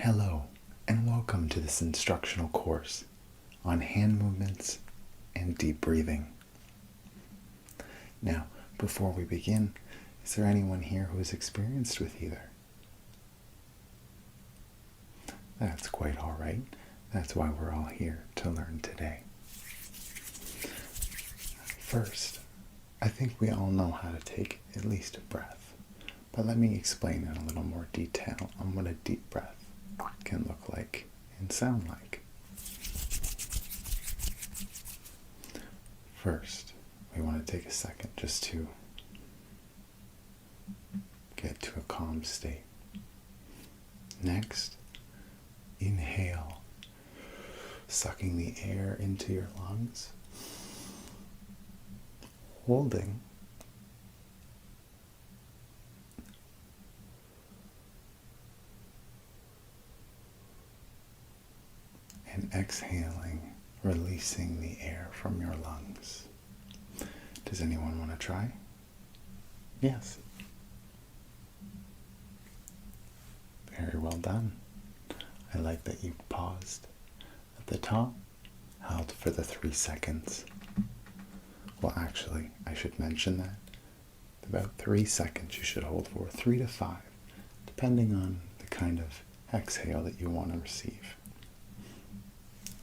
Hello, and welcome to this instructional course on hand movements and deep breathing. Now, before we begin, is there anyone here who is experienced with either? That's quite all right. That's why we're all here to learn today. First, I think we all know how to take at least a breath, but let me explain in a little more detail on what a deep breath can look like and sound like. First, we want to take a second just to get to a calm state. Next, inhale, sucking the air into your lungs, holding, and exhaling, releasing the air from your lungs. Does anyone want to try? Yes. Very well done. I like that you paused at the top, held for the 3 seconds. Well, actually, I should mention that about 3 seconds you should hold for, 3 to 5, depending on the kind of exhale that you want to receive.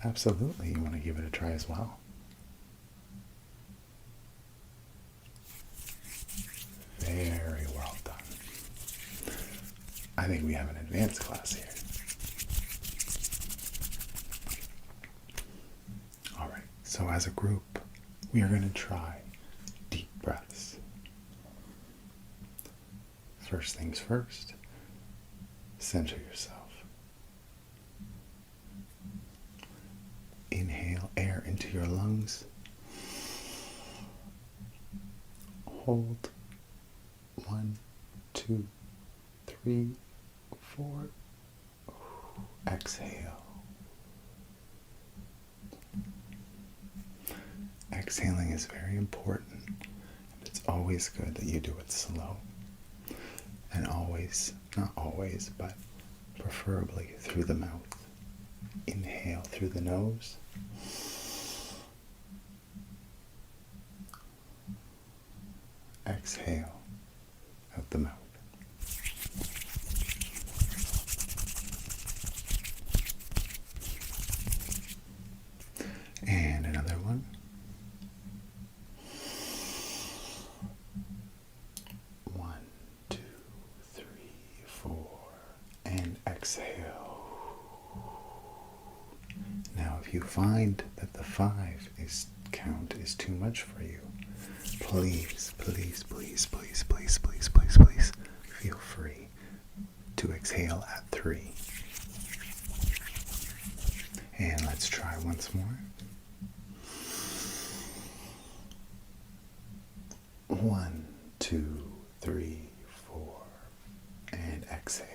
Absolutely, you want to give it a try as well. Very well done. I think we have an advanced class here. Alright, so as a group, we are going to try deep breaths. First things first, center yourself. Inhale air into your lungs. Hold. 1, 2, 3, 4. Exhale. Exhaling is very important. It's always good that you do it slow. And always, not always, but preferably through the mouth. Inhale through the nose. Exhale out the mouth. And another one. 1, 2, 3, 4. And exhale. Now, if you find that the 5 count is too much for you, please, please, please, please, please, please, please, please feel free to exhale at 3. And let's try once more. 1, 2, 3, 4, and exhale.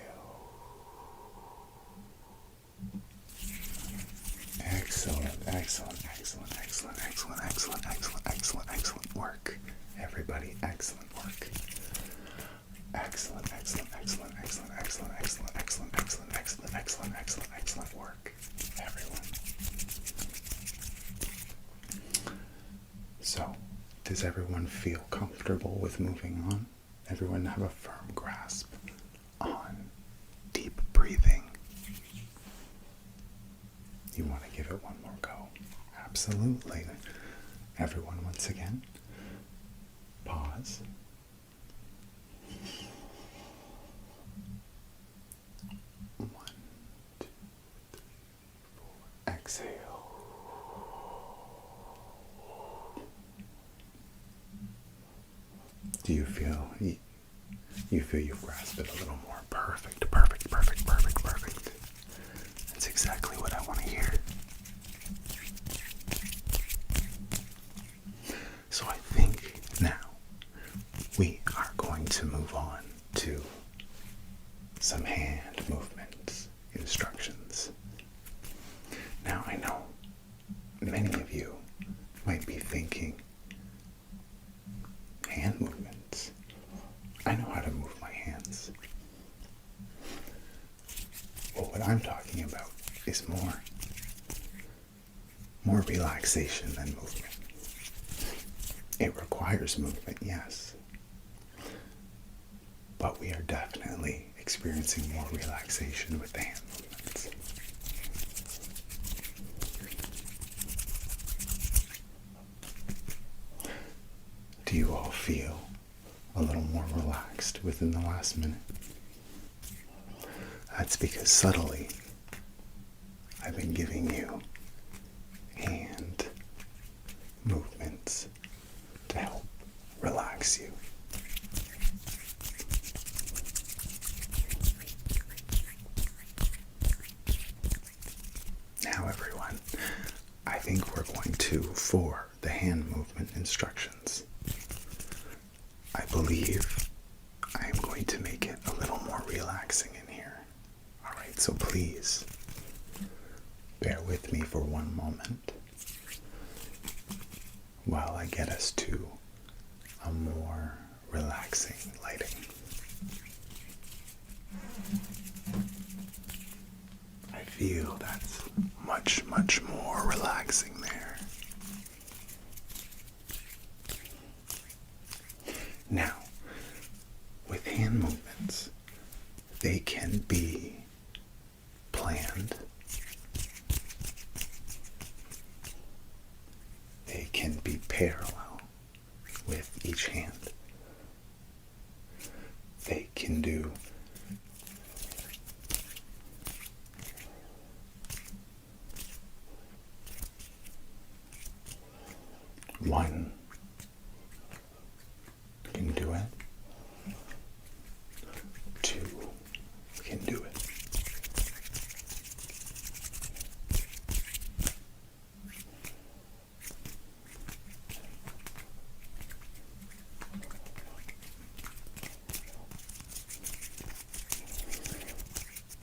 Excellent, excellent, excellent, excellent, excellent, excellent, excellent, excellent, excellent work. Everybody, excellent work. Excellent, excellent, excellent, excellent, excellent, excellent, excellent, excellent, excellent, excellent, excellent, excellent work. Everyone. So, does everyone feel comfortable with moving on? Everyone have a firm grasp on deep breathing? You want to give it one more go? Absolutely. Everyone, once again, pause. One, 2, 3, 4. Exhale. Do you feel you've grasped it a little more? Perfect, perfect, perfect, perfect, perfect. That's exactly what I want to hear. So I think now we are going to move on to some hand movement instructions. Now I know many of you might be thinking, hand movements? I know how to move my hands. Well, what I'm talking about is more relaxation than movement. It requires movement, yes, but we are definitely experiencing more relaxation with the hand movements. Do you all feel a little more relaxed within the last minute? That's because subtly I've been giving you hand movements to help relax you. Now everyone, I think we're going to, for the hand movement instructions, I believe I am going to make it a little more relaxing in here. Alright, so please bear with me for one moment while I get us to a more relaxing lighting. I feel that's much, much more relaxing there. Now, with hand movements, they can be planned. They can be parallel with each hand. They can do one can do it. Two can do it.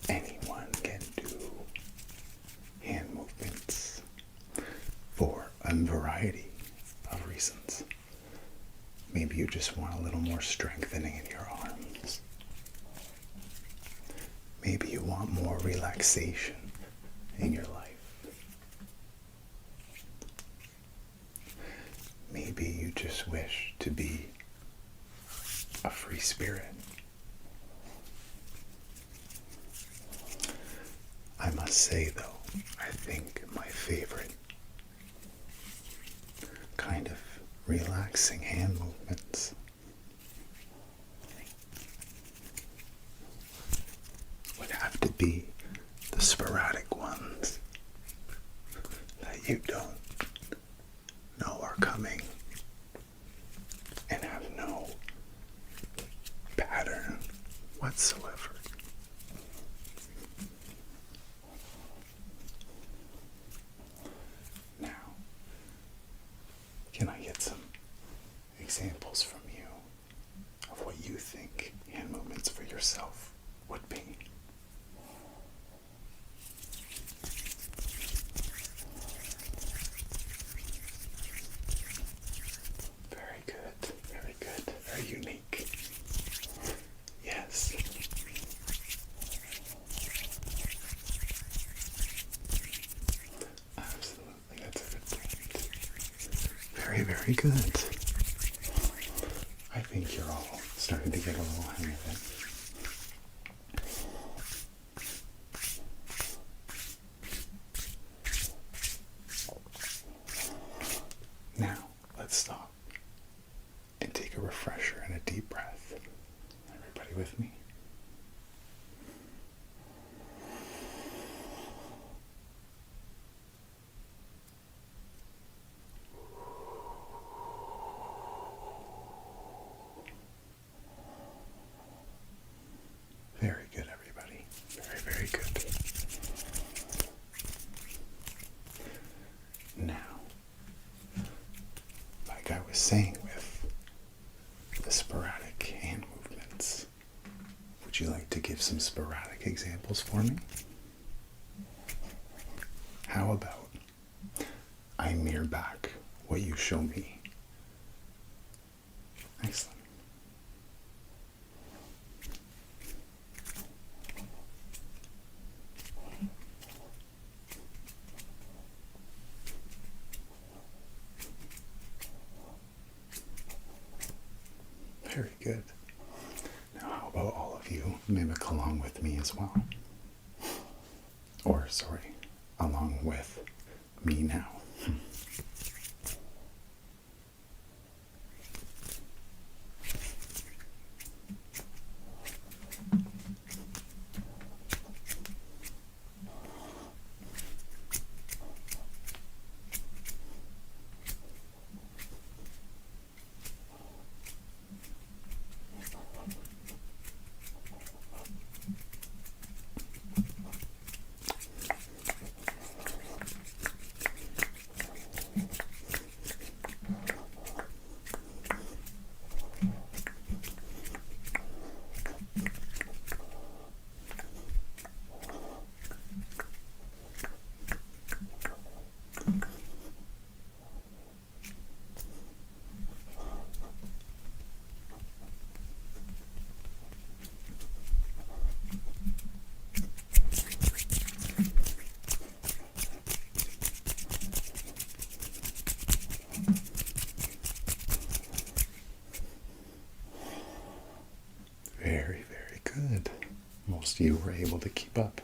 Anyone can do hand movements for a variety of reasons. Maybe you just want a little more strengthening in your arms. Maybe you want more relaxation in your life. Maybe you just wish to be a free spirit. I must say though, I think my favorite kind of relaxing hand movements would have to be the sporadic ones that you don't know are coming and have no pattern whatsoever. Now, can I get some examples from you of what you think hand movements for yourself would be? Very good, very good, very unique. Yes. Absolutely, that's a good point. Very, very good. I think you're all starting to get a little hang of it. Now, let's stop and take a refresher and a deep breath. Everybody with me? Very good, everybody. Very, very good. Now, like I was saying with the sporadic hand movements, would you like to give some sporadic examples for me? How about I mirror back what you show me? Excellent. Very good. Now, how about all of you mimic along with me as well? Or, sorry, along with me now. Very, very good. Most of you were able to keep up.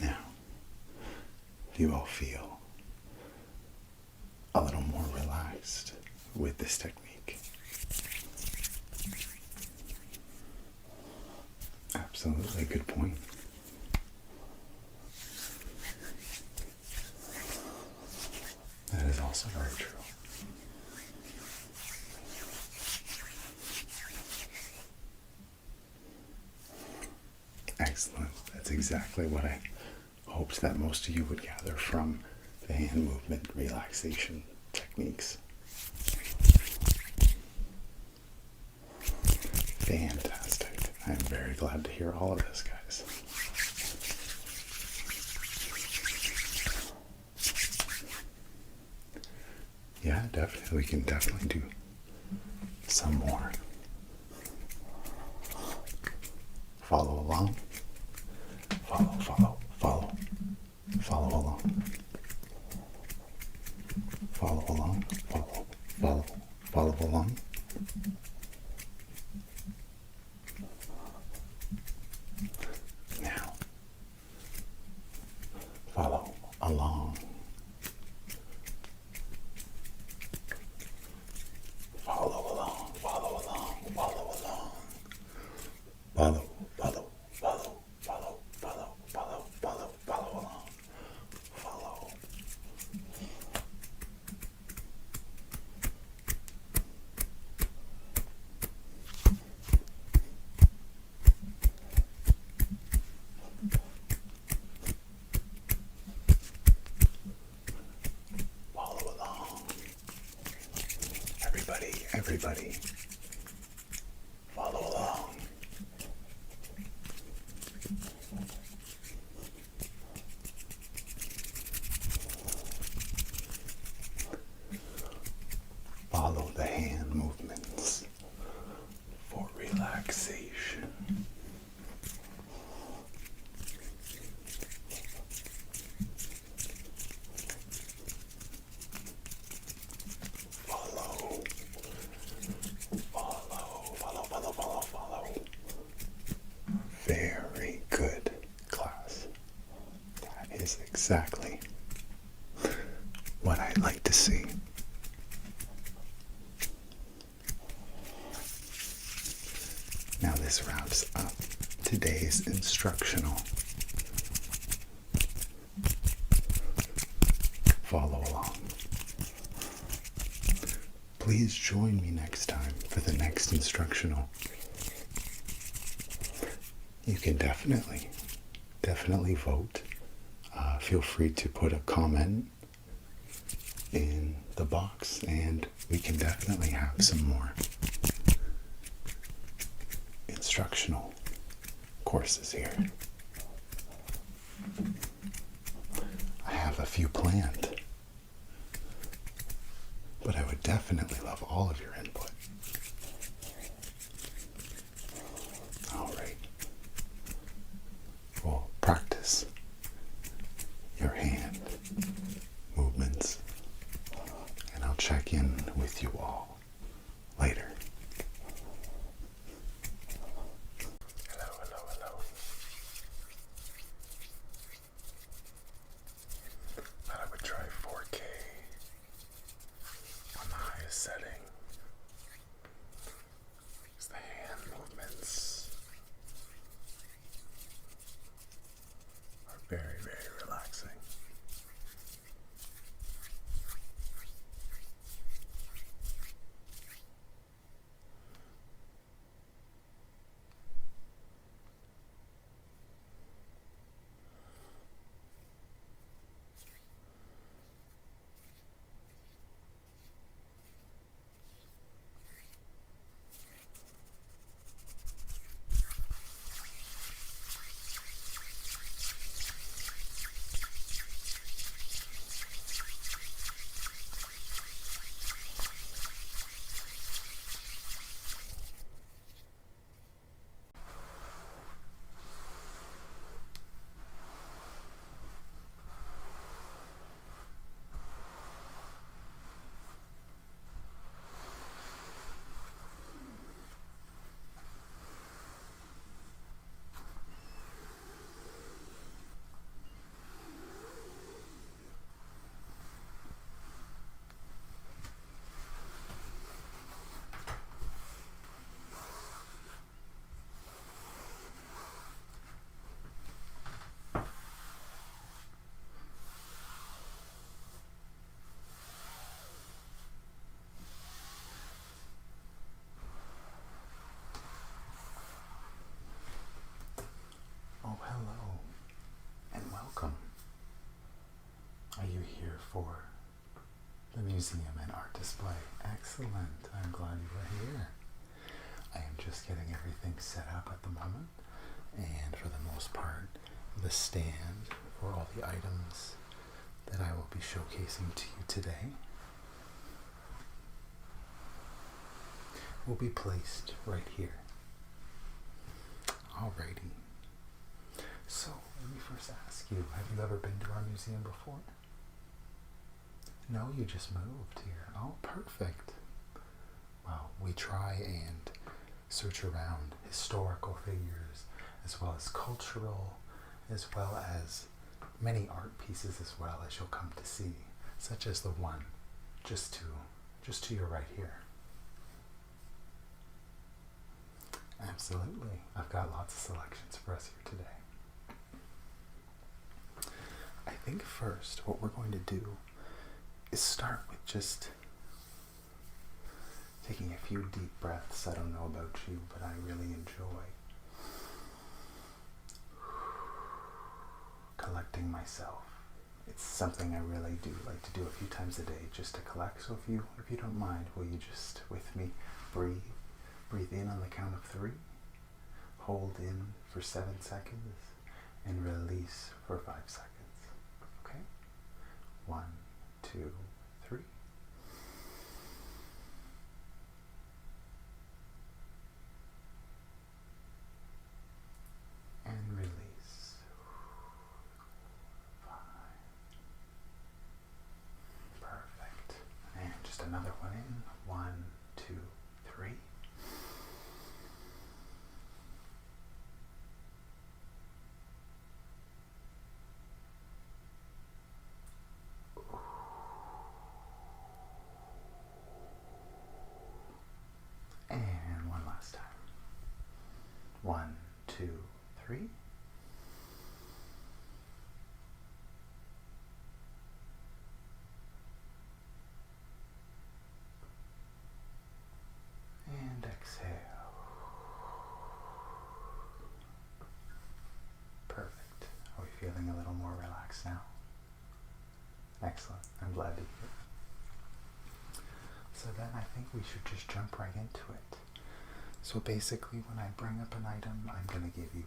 Now, do you all feel a little more relaxed with this technique? Absolutely, good point. That is also very true. Excellent. That's exactly what I hoped that most of you would gather from the hand movement relaxation techniques. Fantastic. I'm very glad to hear all of this, guys. Yeah, definitely. We can definitely do some more. Follow along. Follow, follow, follow. Follow along. Follow along. Follow, follow, follow along. Now, follow along. Follow along, follow along, follow along. Follow, follow, follow, follow, follow, follow, follow, follow along. Follow. Follow along. Everybody. Follow along. Follow the hand movements for relaxation. Follow. Very good, class. That is exactly what I'd like to see. Now this wraps up today's instructional. Follow along. Please join me next time for the next instructional. You can definitely vote. Feel free to put a comment in the box and we can definitely have some more instructional courses here. I have a few planned, but I would definitely love all of your input. All right. Well, practice your hand movements, and I'll check in with you all for the museum and art display. Excellent. I'm glad you were here. I am just getting everything set up at the moment, and for the most part, the stand for all the items that I will be showcasing to you today will be placed right here. Alrighty. So, let me first ask you, have you ever been to our museum before? No, you just moved here. Oh, perfect. Well, we try and search around historical figures, as well as cultural, as well as many art pieces as well, as you'll come to see, such as the one just to your right here. Absolutely. I've got lots of selections for us here today. I think first what we're going to do is start with just taking a few deep breaths. I don't know about you, but I really enjoy collecting myself. It's something I really do like to do a few times a day, just to collect. So if you don't mind, will you just with me breathe in on the count of 3, hold in for 7 seconds, and release for 5 seconds. Okay? 1, 2, 3. And release. 5. Perfect. And just another one in. 1, 2, 3. And one last time. 1, 2, 3. And exhale. Perfect. Are we feeling a little more relaxed now? Excellent. I'm glad to hear it. So then I think we should just jump right into it. So basically, when I bring up an item, I'm going to give you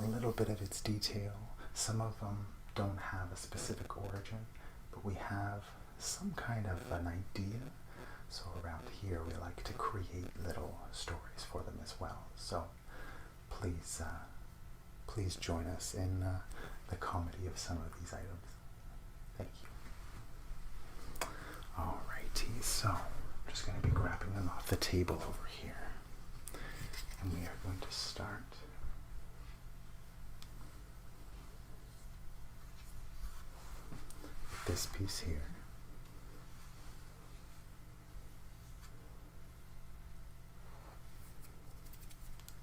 a little bit of its detail. Some of them don't have a specific origin, but we have some kind of an idea. So around here, we like to create little stories for them as well. So please join us in the comedy of some of these items. Thank you. Alrighty, so I'm just going to be grabbing them off the table over here. And we are going to start with this piece here.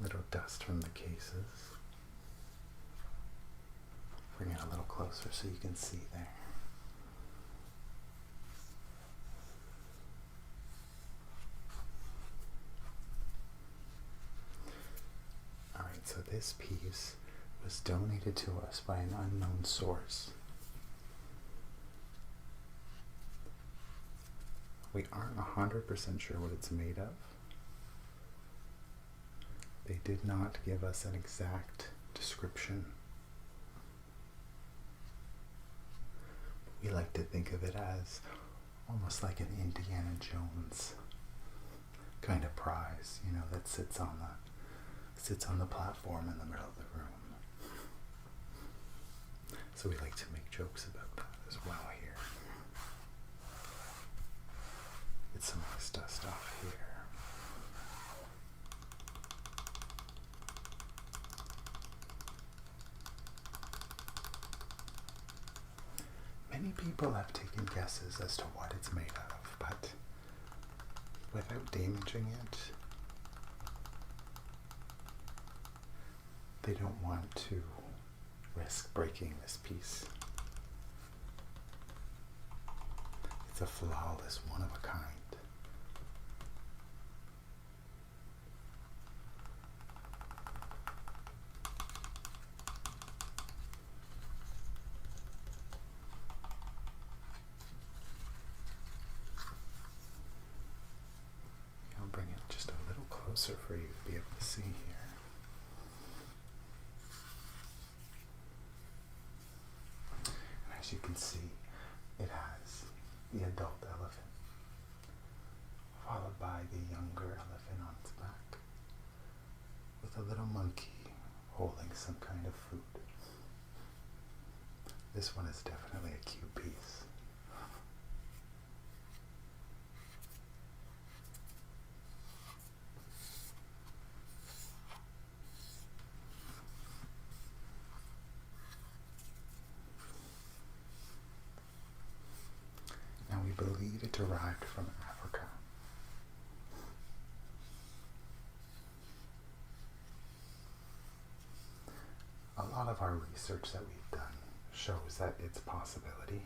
Little dust from the cases. Bring it a little closer so you can see there. Alright, so this piece was donated to us by an unknown source. We aren't 100% sure what it's made of. They did not give us an exact description. We like to think of it as almost like an Indiana Jones kind of prize, you know, that sits on the platform in the middle of the room. So we like to make jokes about that as well here. Get some of this dust off here. Many people have taken guesses as to what it's made of, but without damaging it, they don't want to risk breaking this piece. It's a flawless, one of a kind. closer for you to be able to see here. And as you can see, it has the adult elephant, followed by the younger elephant on its back, with a little monkey holding some kind of food. This one is definitely a cute piece. Now we believe it derived from Africa. A lot of our research that we've done shows that it's a possibility.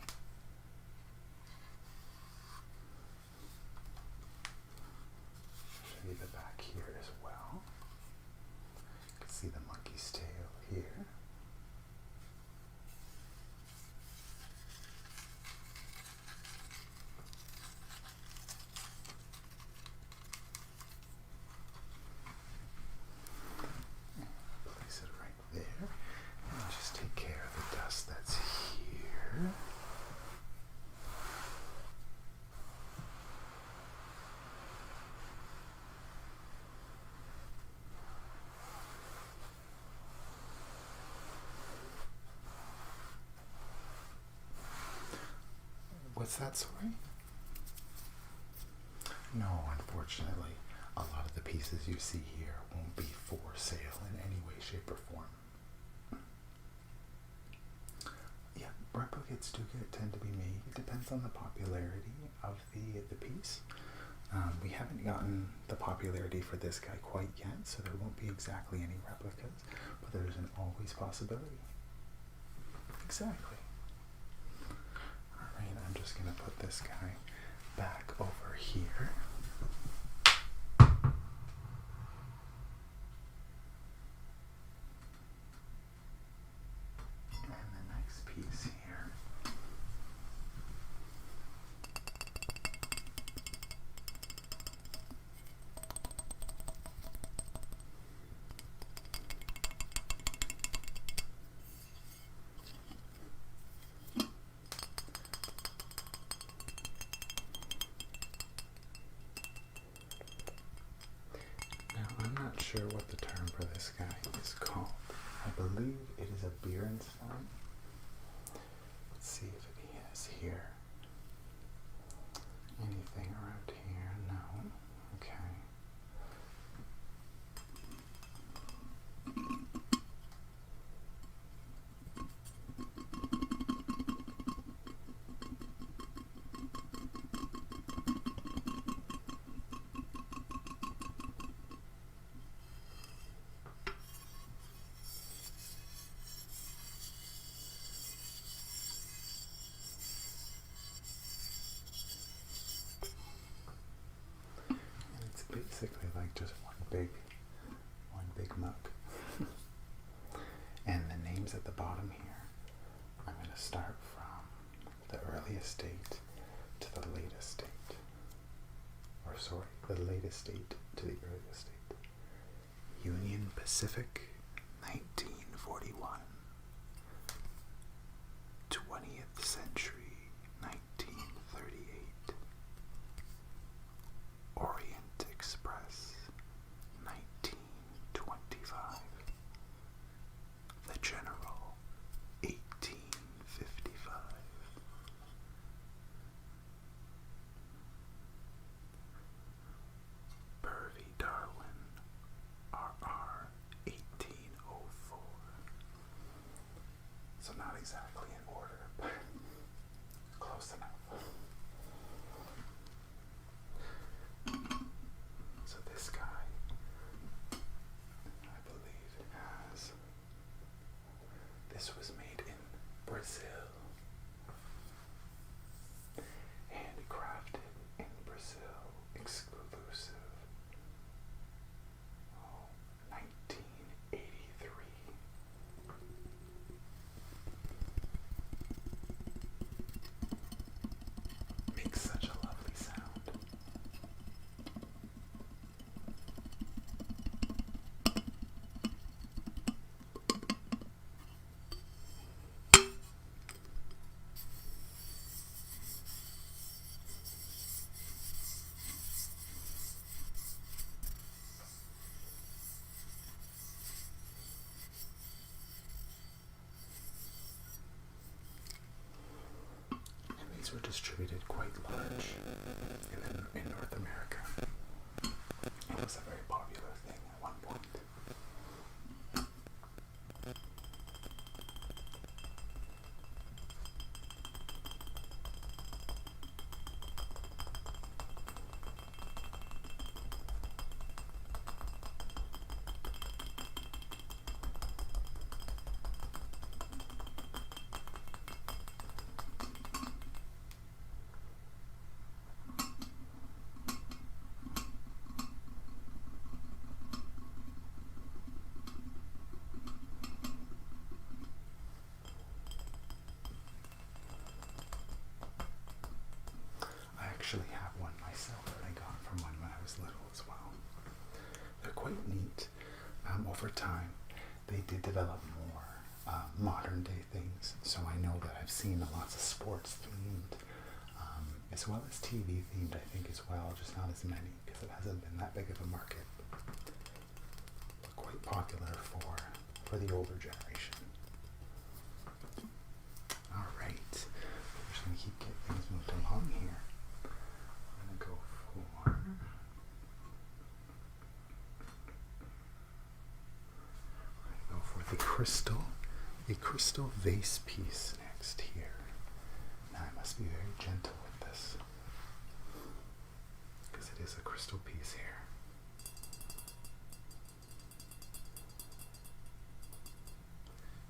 Show you the back here as well. You can see the monkey's tail here. Place it right there. And just take care of the dust that's here. What's that, sorry? No, unfortunately, a lot of the pieces you see here won't be for sale in any way, shape, or form. Yeah, replicates tend to be made. It depends on the popularity of the piece. We haven't gotten the popularity for this guy quite yet, so there won't be exactly any replicas, but there's an always possibility. Exactly. Alright, I'm just going to put this guy back over here. And the next piece here. I'm not sure what the term for this guy is called. I believe it is a beer and stein. Let's see if it has here. Anything around here? No. Okay. Basically like just one big mug. And the names at the bottom here, I'm going to start from the earliest date to the latest date. Or sorry, the latest date to the earliest date. Union Pacific, 1941. 20th century, 1938. Orient Express, 1925. The General, 1855. Purvey Darwin, RR, 1804. So not exactly in order, but close enough. So this guy, I believe, has, this was made in Brazil, handcrafted in Brazil, exclusive, 1983. Makes such a lovely sound. also distributed quite large in North America. It was a very popular thing at one point. I actually have one myself that I got from when I was little as well. They're quite neat. Over time, they did develop more modern day things, so I know that I've seen lots of sports themed, as well as TV themed, I think, as well, just not as many, because it hasn't been that big of a market, but quite popular for the older generation. Alright, we're just going to keep getting things moved along here. I'm going to go for a crystal vase piece next here. Now I must be very gentle with this, because it is a crystal piece here.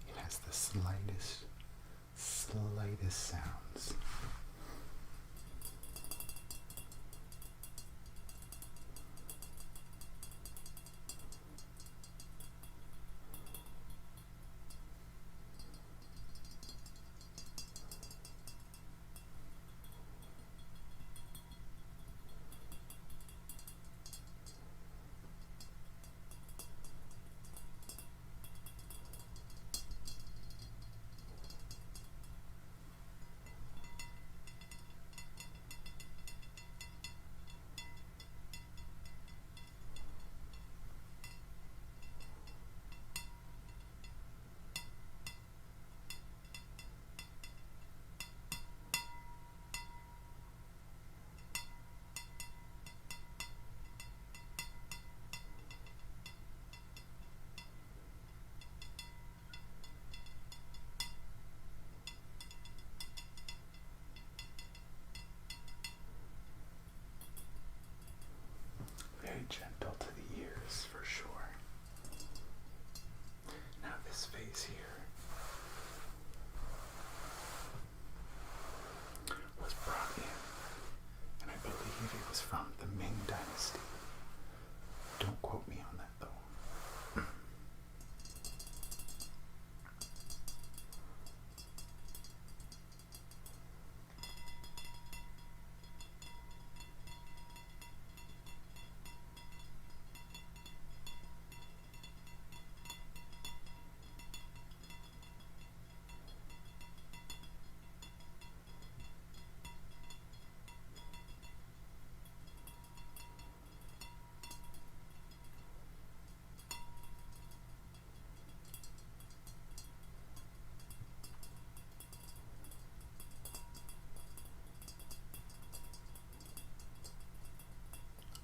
It has the slightest sounds. Very gentle to the ears, for sure. Now this vase here was brought in, and I believe it was from the Ming Dynasty. Don't quote me on that though.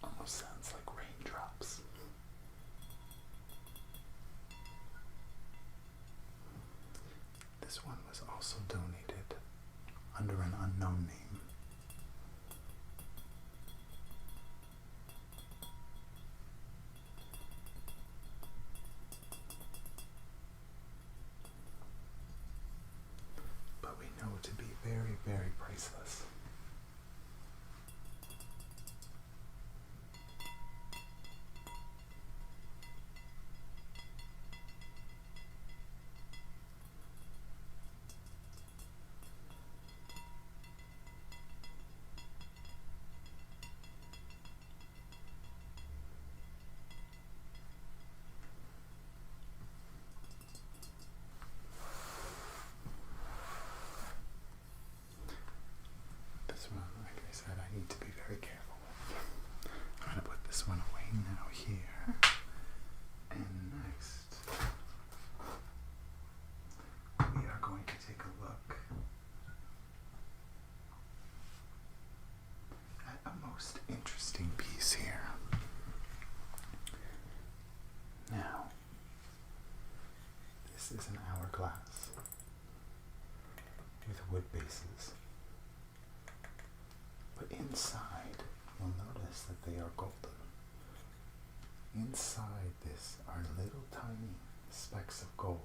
Almost sounds like raindrops. This one was also donated under an unknown name. But we know it to be very, very priceless. This one, like I said, I need to be very careful with. I'm going to put this one away now here. And next, we are going to take a look is an hourglass with wood bases. But inside, you'll notice that they are golden. Inside this are little tiny specks of gold,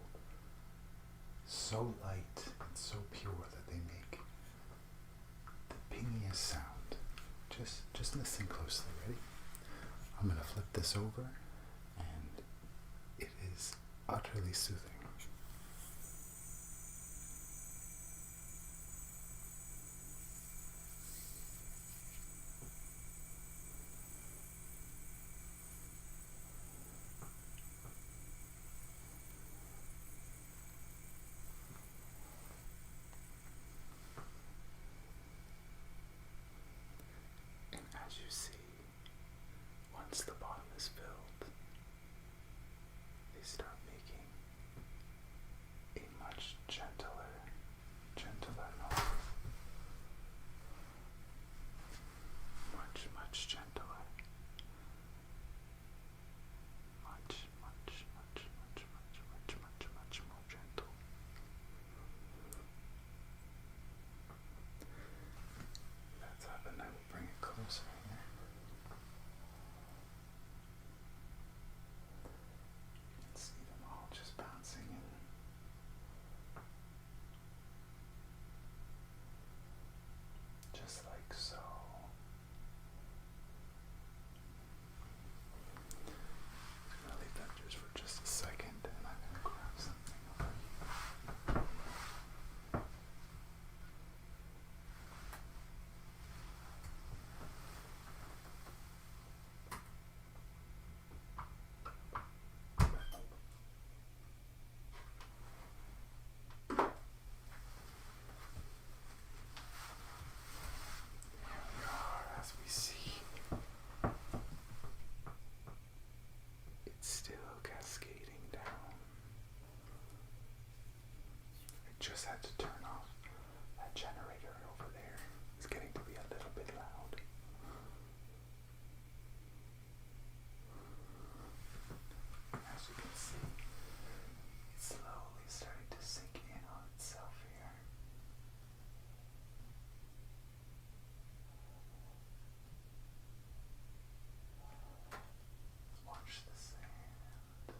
so light and so pure that they make the pingiest sound. Just listen closely, ready? I'm going to flip this over, and it is utterly soothing. As you see, once the bottom is filled, they start making a much gentler noise. Much gentler. Much more gentle. That's up, and I will bring it closer here. You can see them all just bouncing in. Just like so. I'm going to leave that just for just a second, and I'm going to grab something over here. As we see, it's still cascading down. I just had to turn off that generator over there. It's getting to be a little bit loud. As you can see, it's slowly starting to sink in on itself here. Watch the sand.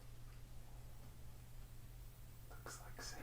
Looks like sand.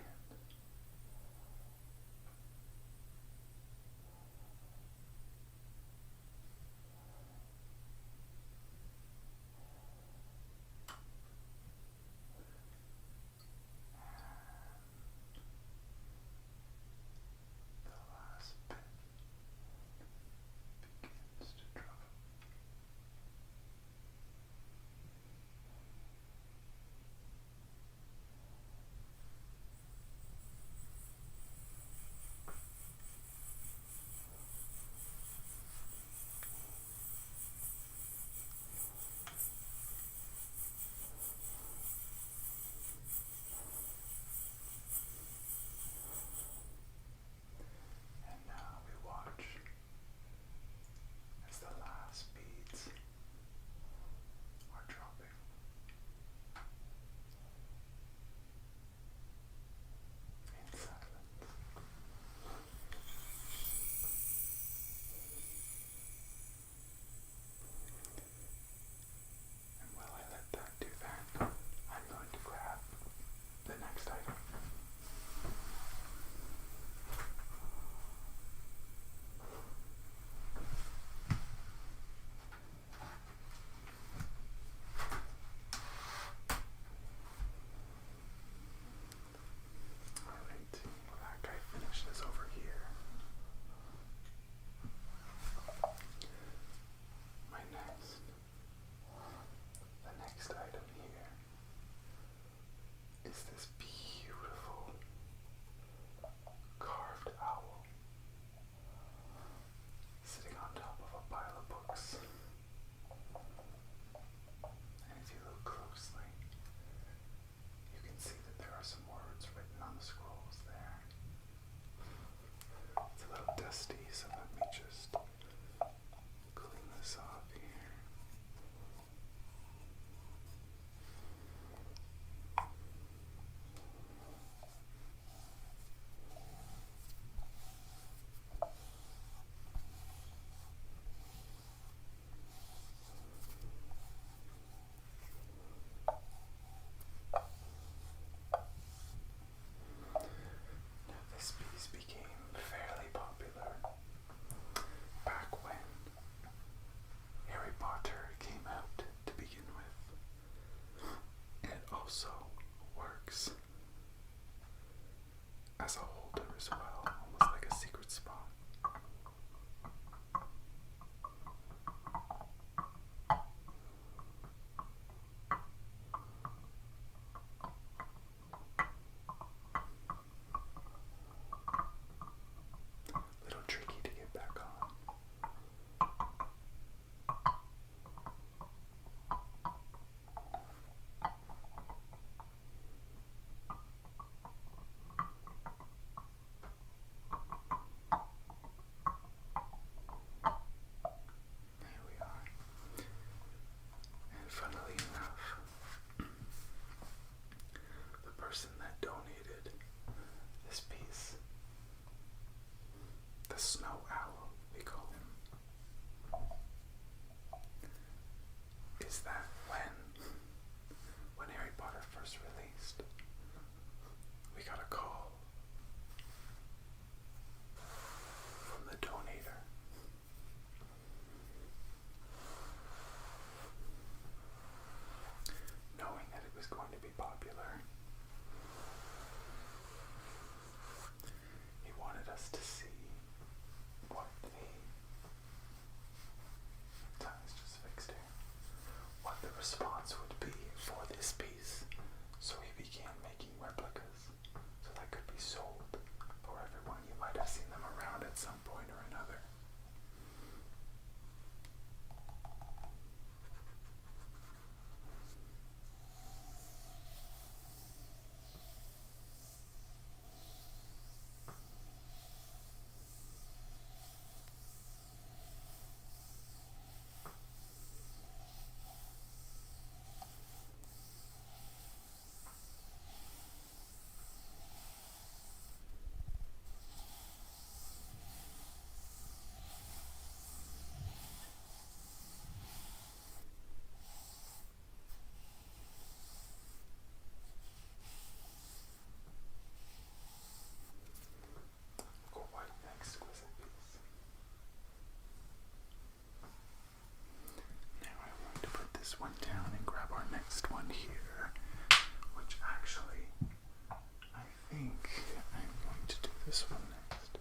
this one next.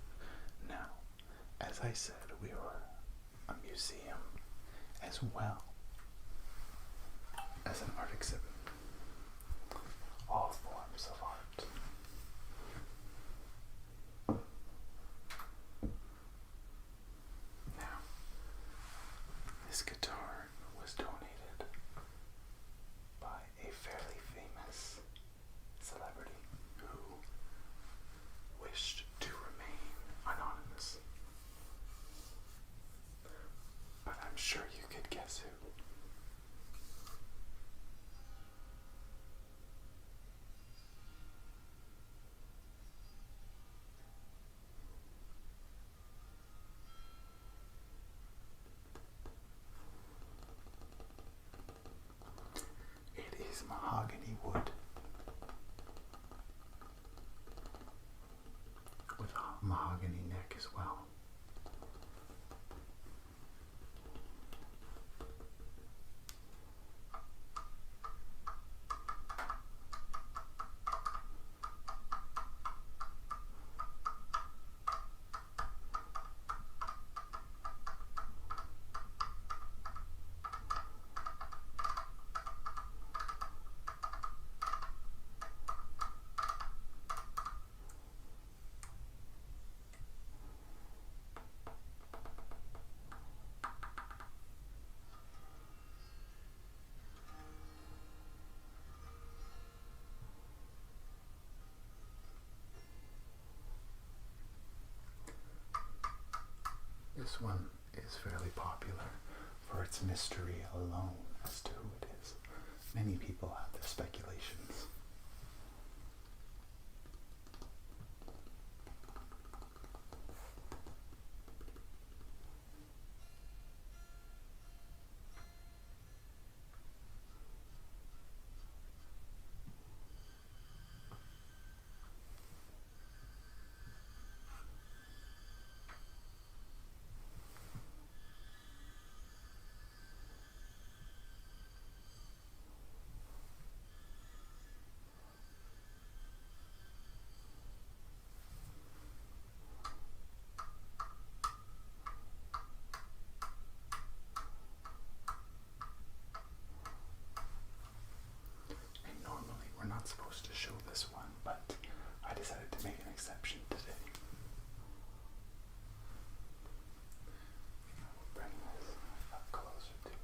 Now, as I said, we are a museum as well as an art exhibit. All forms of art. Now, this guitar was donated by a fairly famous celebrity who wished to remain anonymous. But I'm sure you could guess who. It is mahogany wood with a mahogany neck as well. This one is fairly popular for its mystery alone as to who it is. Many people have their speculations. Not supposed to show this one, but I decided to make an exception today. I will bring this up closer to you.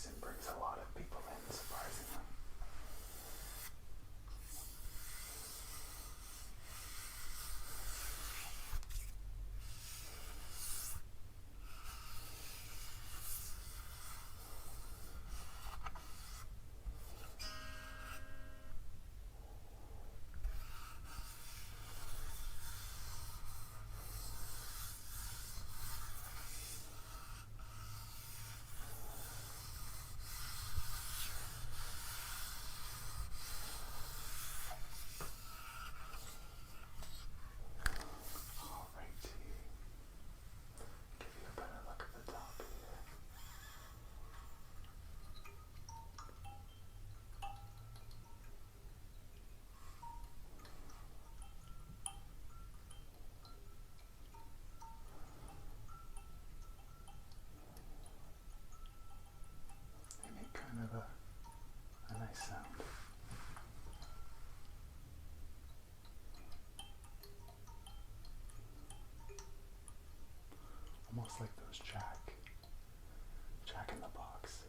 And brings a lot of people in, surprisingly. Kind of a nice sound. Almost like those Jack in the Box.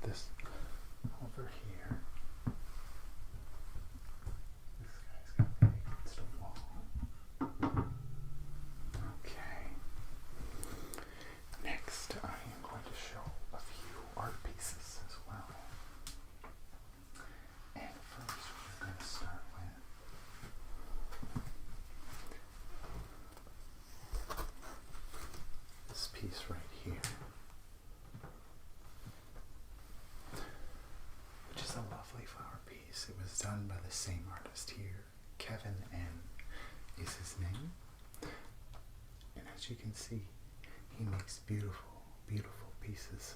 put this over here. This guy's got to be against a wall. Okay. Next, I am going to show a few art pieces as well. And first, we're going to start with this piece right here, which is a lovely flower piece. It was done by the same artist here. Kevin N. is his name. And as you can see, he makes beautiful, beautiful pieces.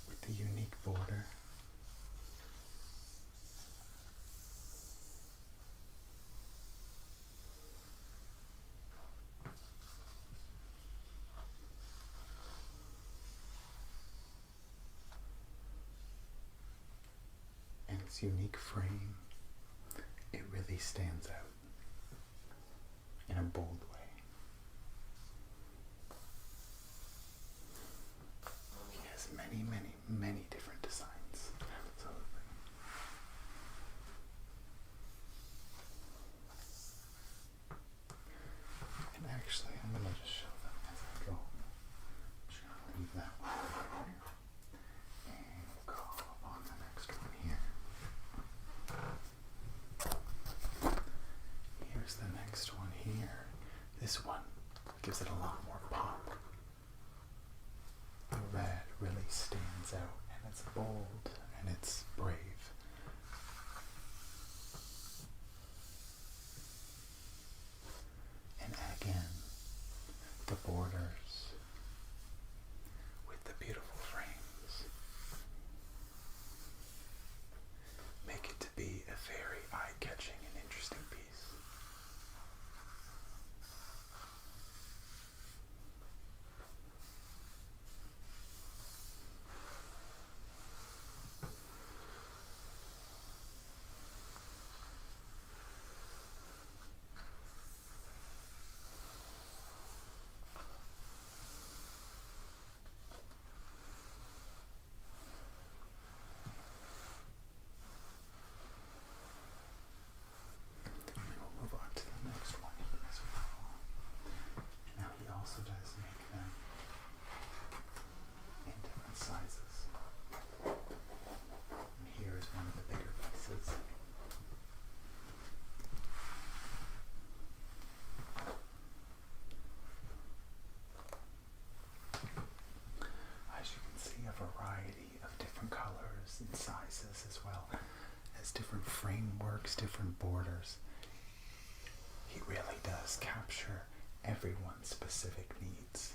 With the unique border. And its unique frame, it really stands out in a bold way. He has many, many, many different designs. Absolutely. And actually, I'm going to just show them as I go. I'm just going to leave that one there. And go on the next one here. Here's the next one here. This one gives it a lot more pop. The red really stands out, and it's bold, and it's brave. And again, the borders with the beautiful frames make it to be a very eye-catching and interesting piece. And sizes, as well as different frameworks, different borders. He really does capture everyone's specific needs.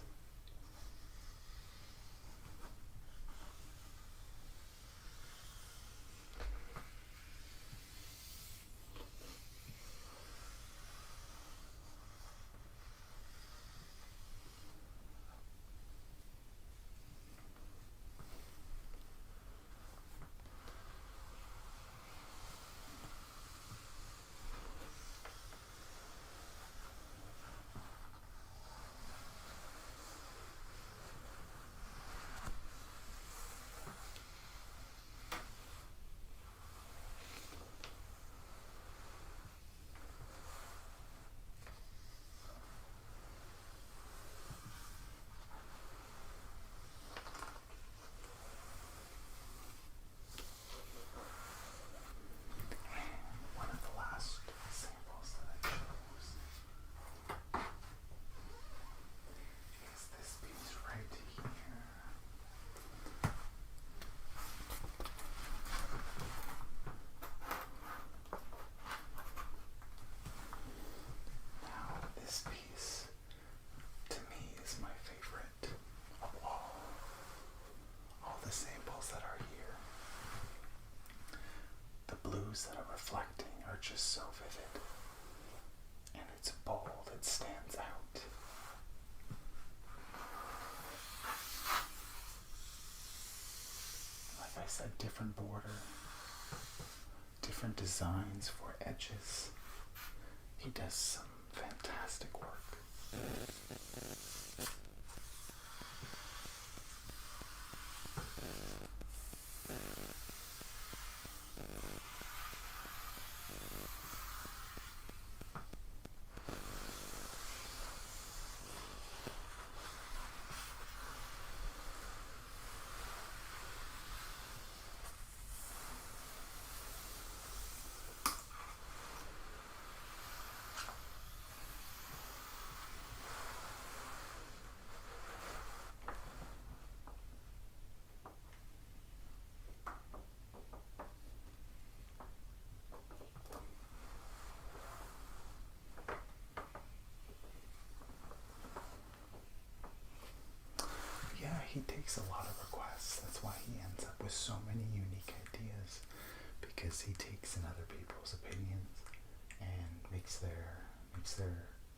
That are reflecting are just so vivid, and it's bold, it stands out. has a different border, different designs for edges. He does some fantastic work. Yeah, he takes a lot of requests. That's why he ends up with so many unique ideas, because he takes in other people's opinions and makes their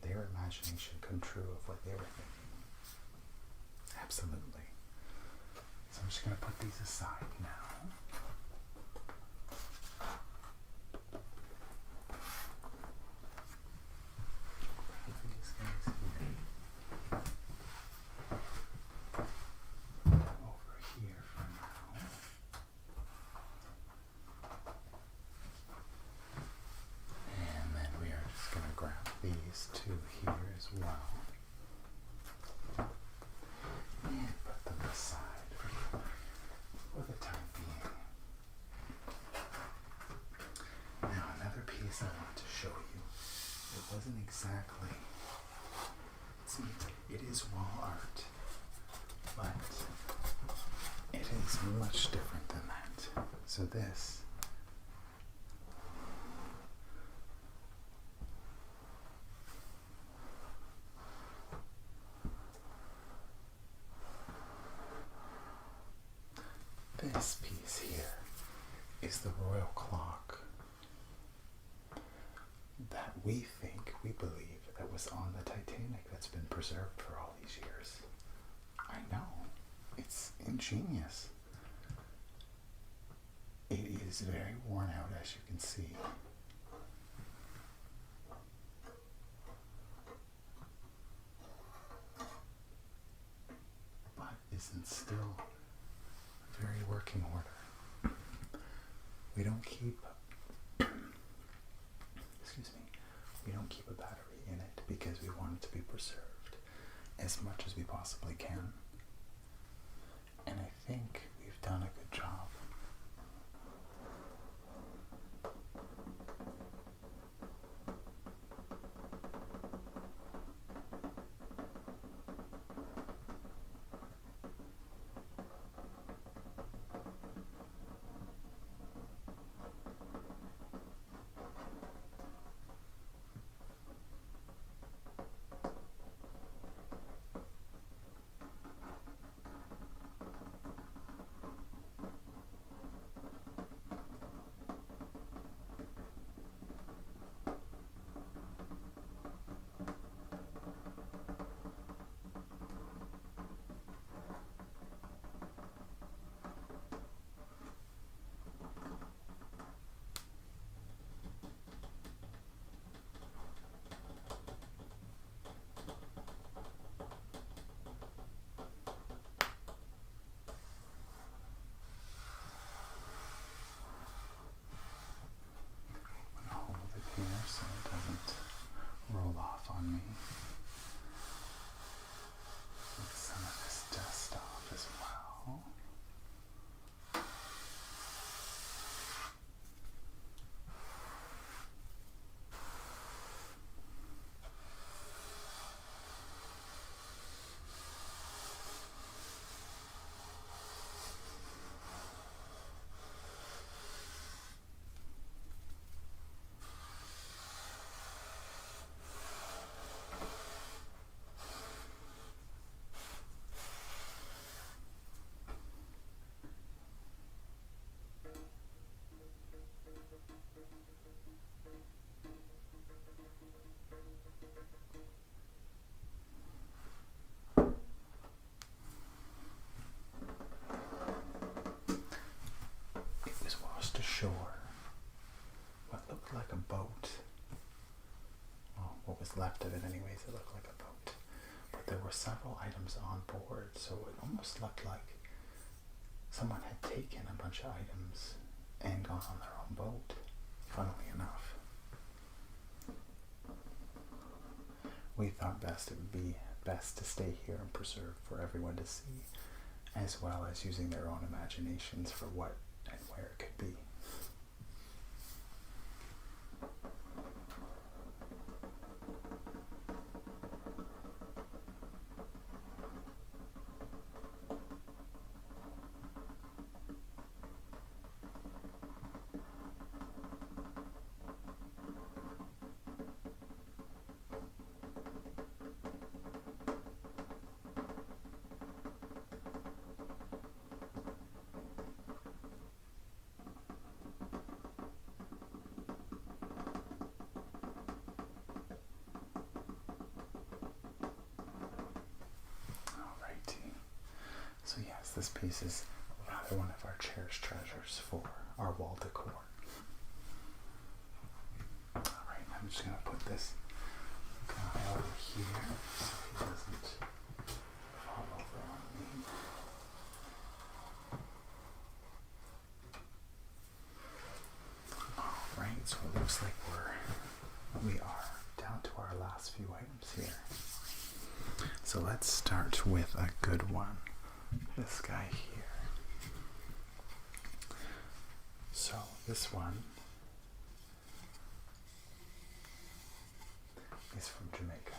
imagination come true of what they were thinking. Absolutely. So I'm just going to put these aside now. These guys here. Over here for now. And then we are just going to grab these two here as well. And put them aside for the time being. Now another piece I want to show you. It wasn't exactly, see, it is wall art, but it is much different than that. So this piece here is the royal clock that we believe that was on the Titanic, that's been preserved for all these years. I know, it's ingenious. It is very worn out, as you can see. But isn't still very working order. We don't keep, excuse me, we don't keep a battery in it because we want it to be preserved as much as we possibly can. And I think we've done a good job. So it doesn't roll off on me. Get some of this dust off as well. was left of it anyways, it looked like a boat. But there were several items on board, so it almost looked like someone had taken a bunch of items and gone on their own boat, funnily enough. We thought it would be best to stay here and preserve for everyone to see, as well as using their own imaginations for what and where it could be. So yes, this piece is rather one of our cherished treasures for our wall decor. Alright, I'm just going to put this guy over here so he doesn't fall over on me. Alright, so it looks like we are down to our last few items here. So let's start with a good one. This guy here. So this one is from Jamaica.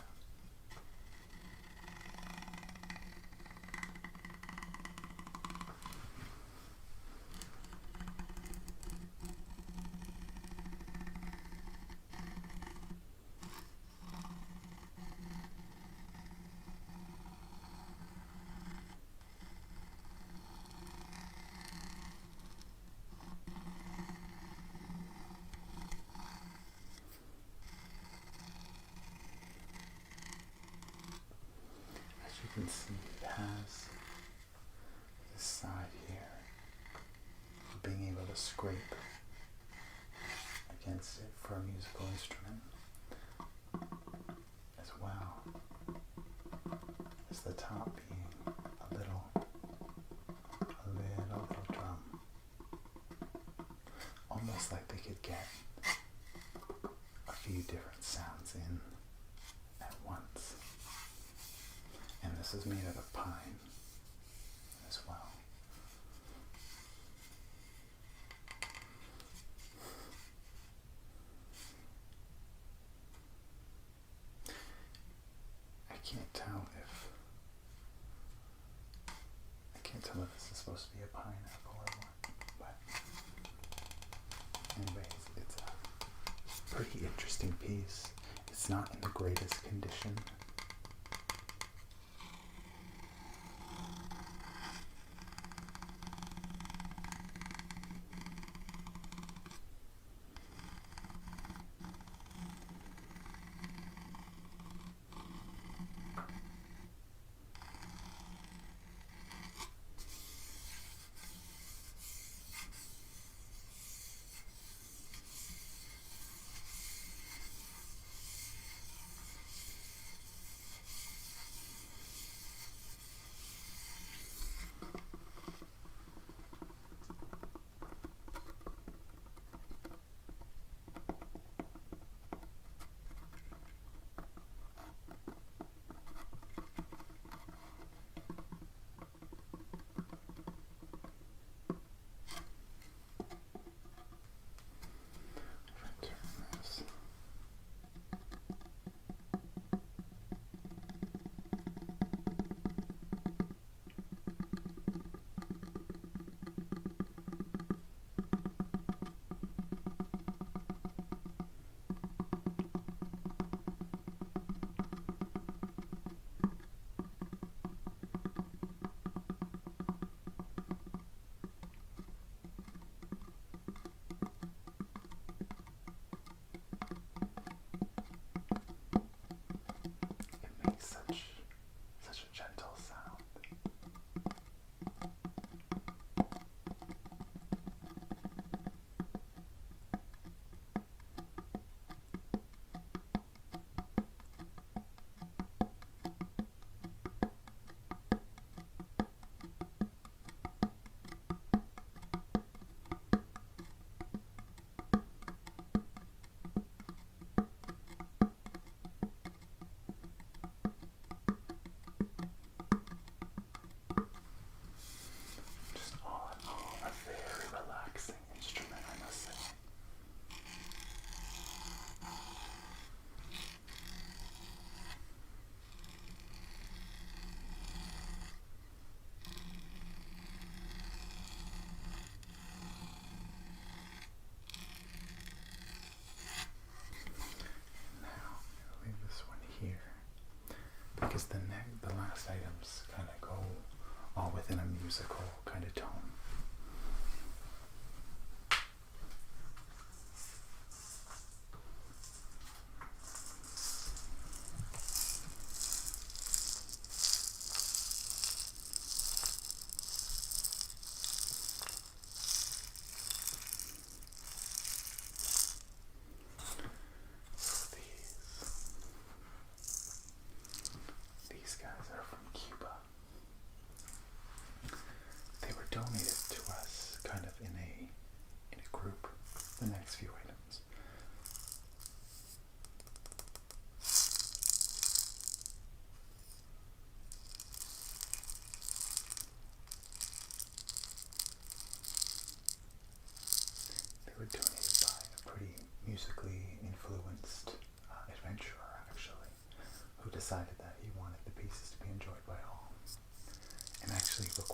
You can see it has this side here for being able to scrape against it for a musical instrument, as well as the top being a little drum, almost like they could get a few different sounds in at once. And this is made out of pine as well. I can't tell if this is supposed to be a pineapple or what, but anyways, it's a pretty interesting piece. It's not in the greatest condition.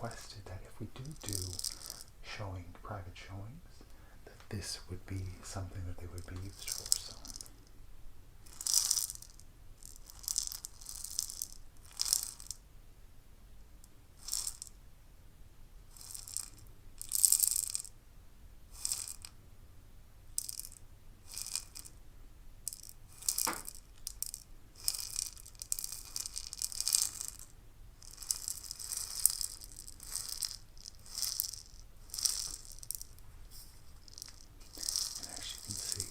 requested that if we do private showings, that this would be something that they would be used for. So. And as you can see,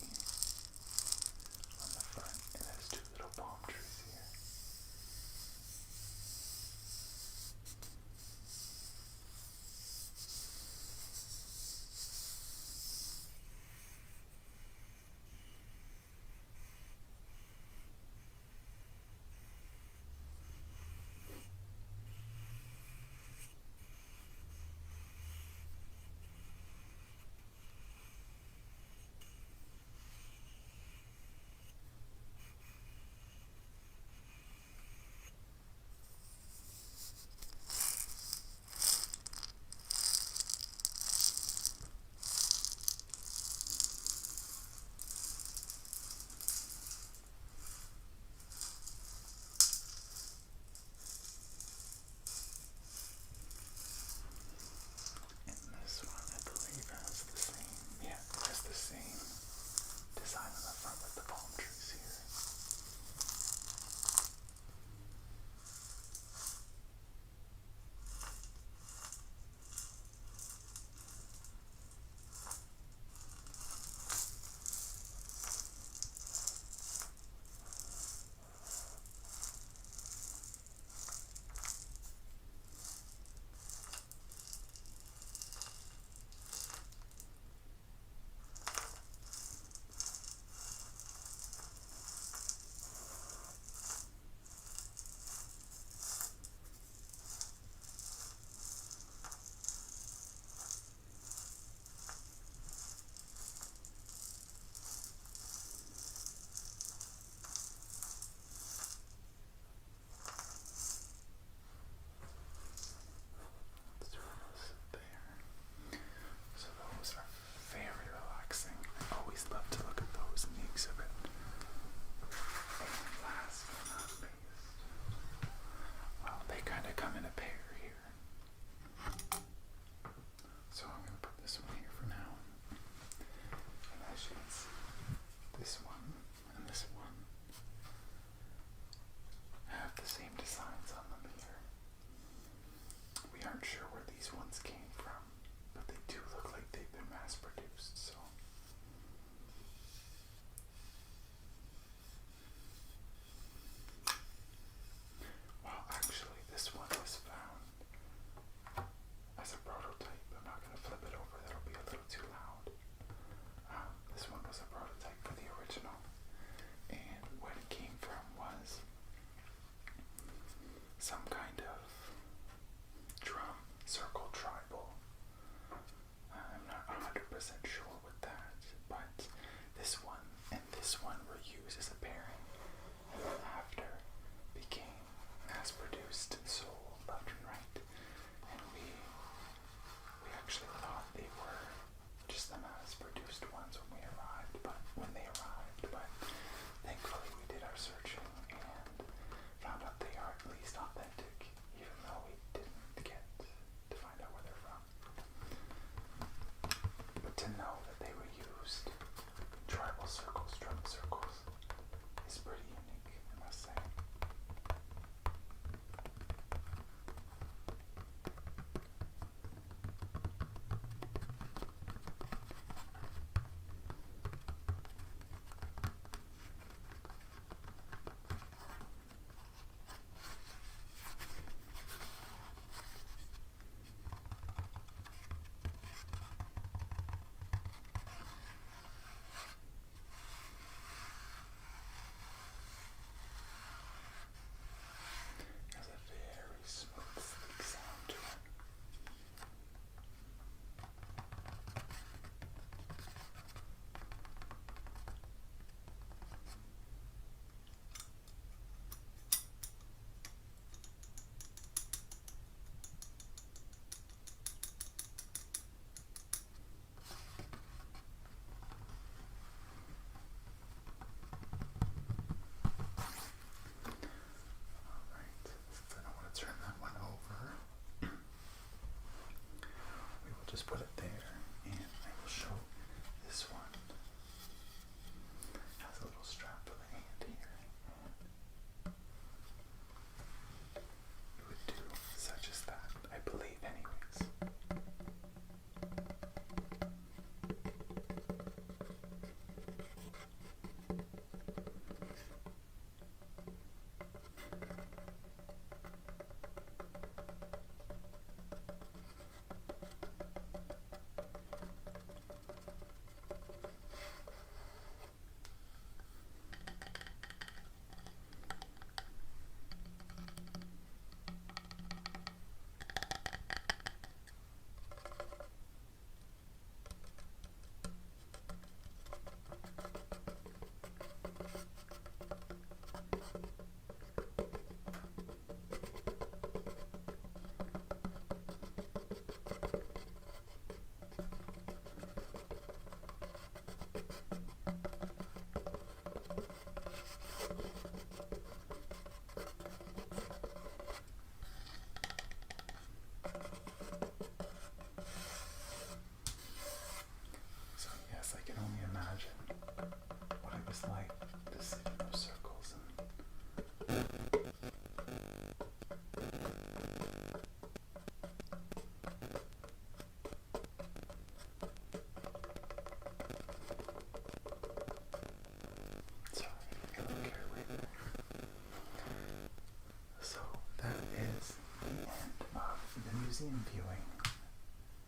museum viewing.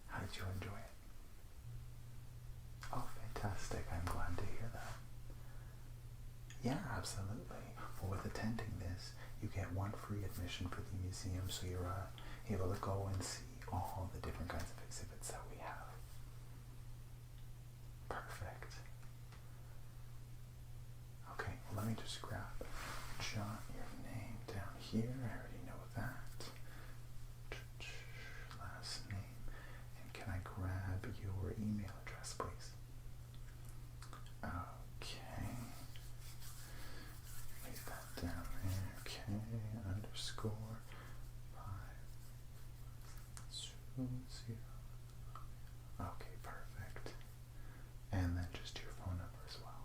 How did you enjoy it? Oh, fantastic. I'm glad to hear that. Yeah, absolutely. Well, with attending this, you get one free admission for the museum, so you're able to go and see all the different kinds of exhibits that we have. Perfect. Okay, well, let me just jot your name down here. I already know that. Last name. And can I grab your email address, please? Okay. Leave that down there. Okay, underscore 520. Okay, perfect. And then just your phone number as well.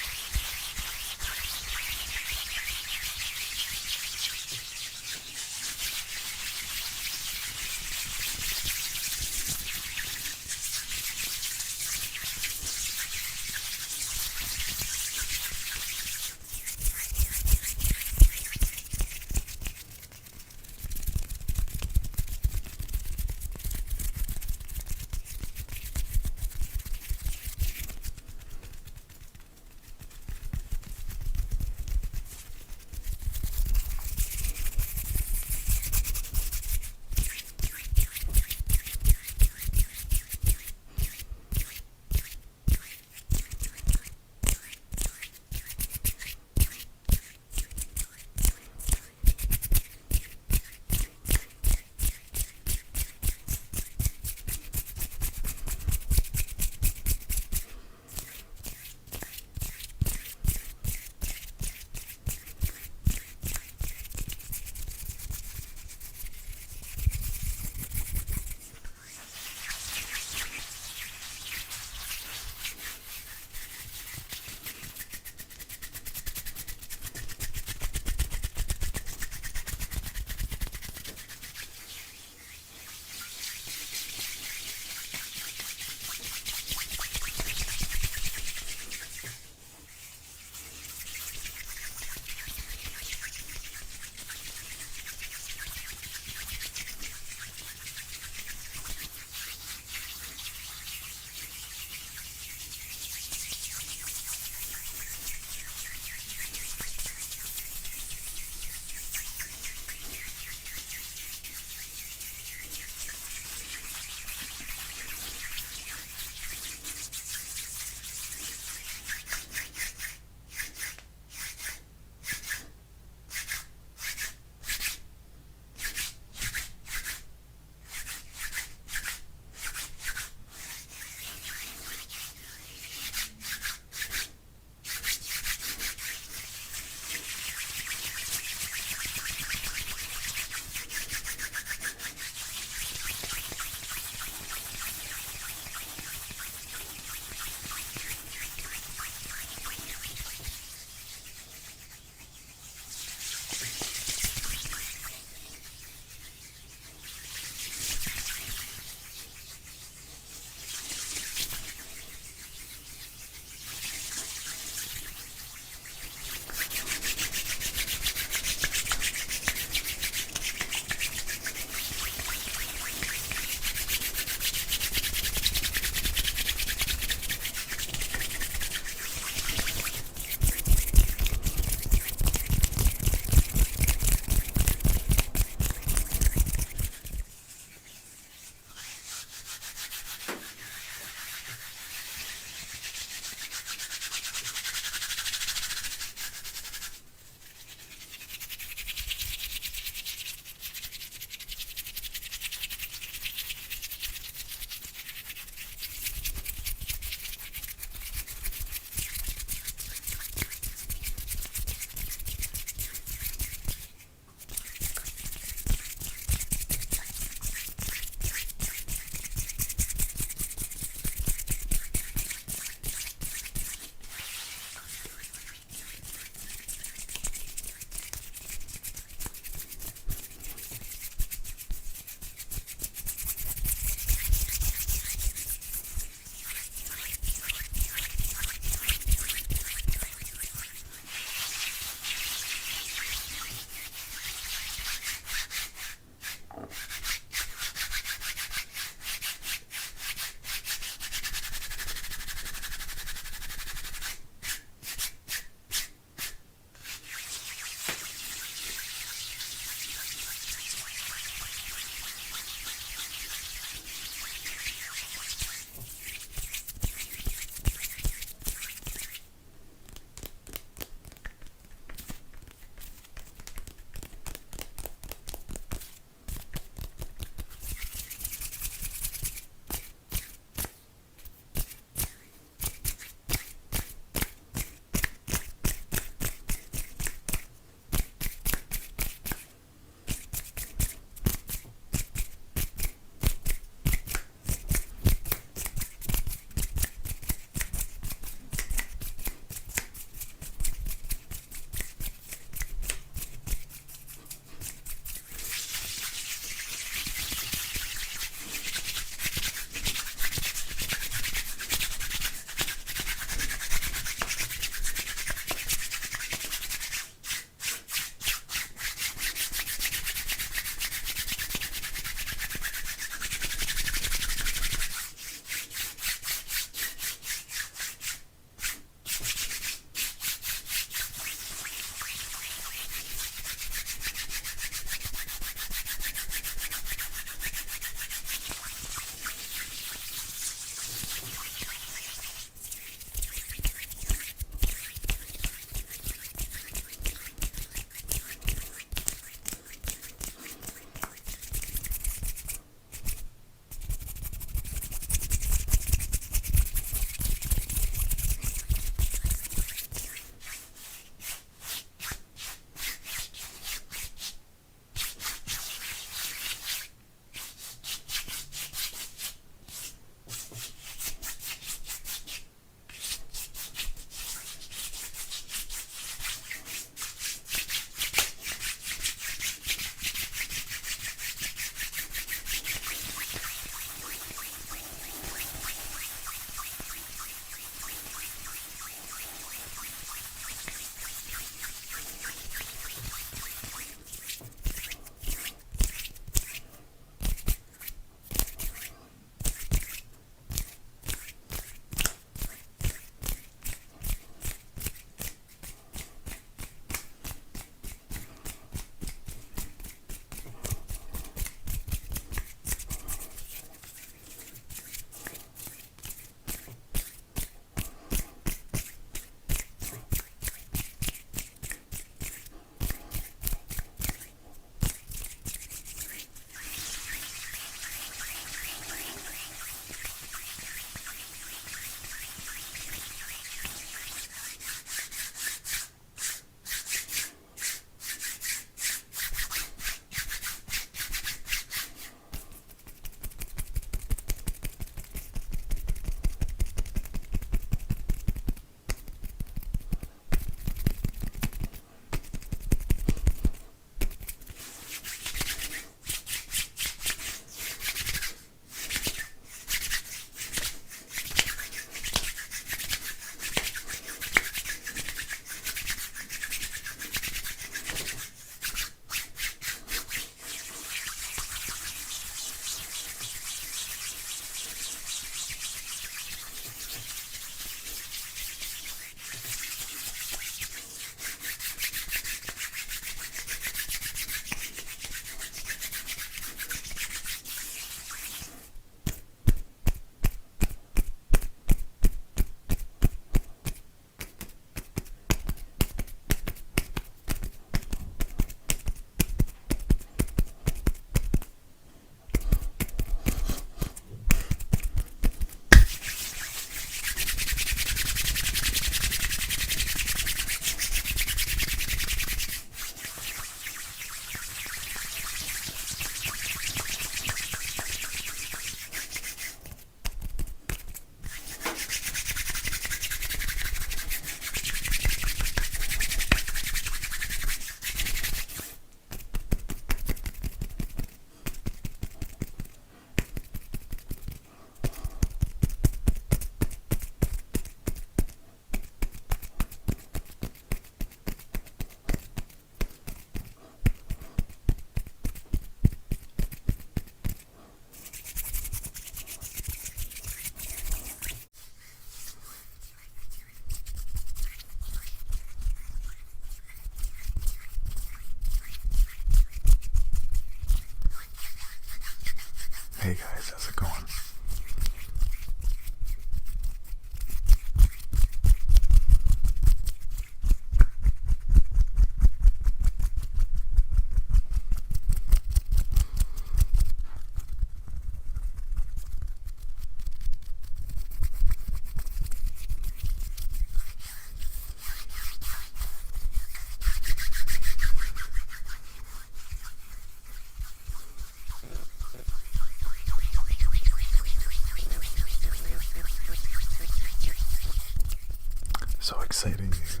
So exciting news.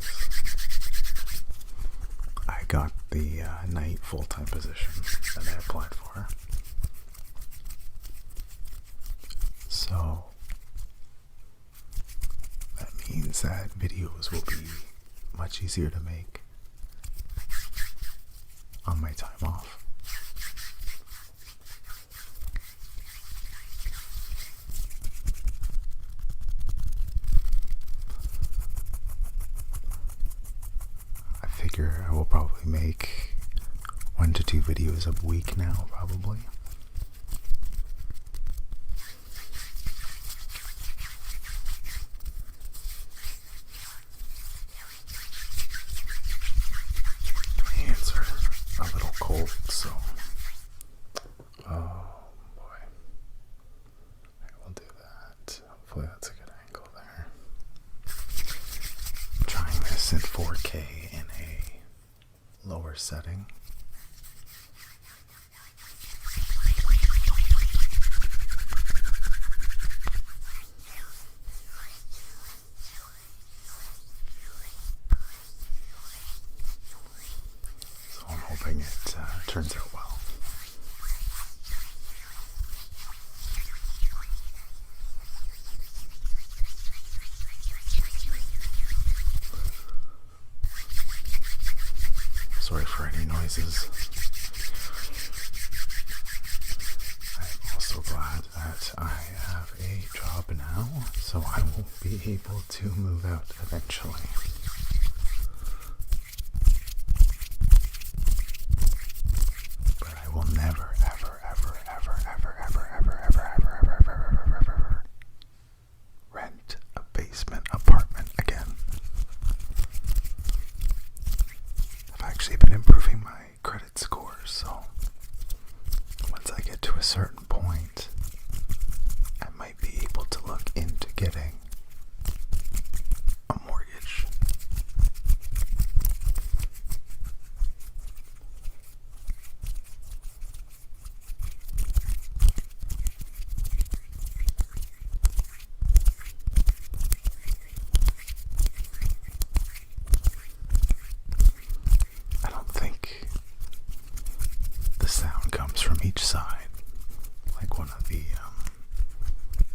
I got the night full-time position that I applied for. So that means that videos will be much easier to make on my time off. I figure I will probably make 1 to 2 videos a week now, probably. My hands are a little cold, so oh boy. I will do that. Hopefully that's a good angle there. I'm trying this in 4K in a lower setting. So I'm hoping it turns out well. Sorry for any noises. I'm also glad that I have a job now, so I will be able to move out eventually. But I will never, ever, ever, ever, ever, ever, ever, ever, ever, ever, ever, ever, ever, ever rent a basement apartment again. I've actually been improving my credit scores, so once I get to a certain point, I might be able to look into getting a mortgage. I don't think the sound comes from each side, like one of the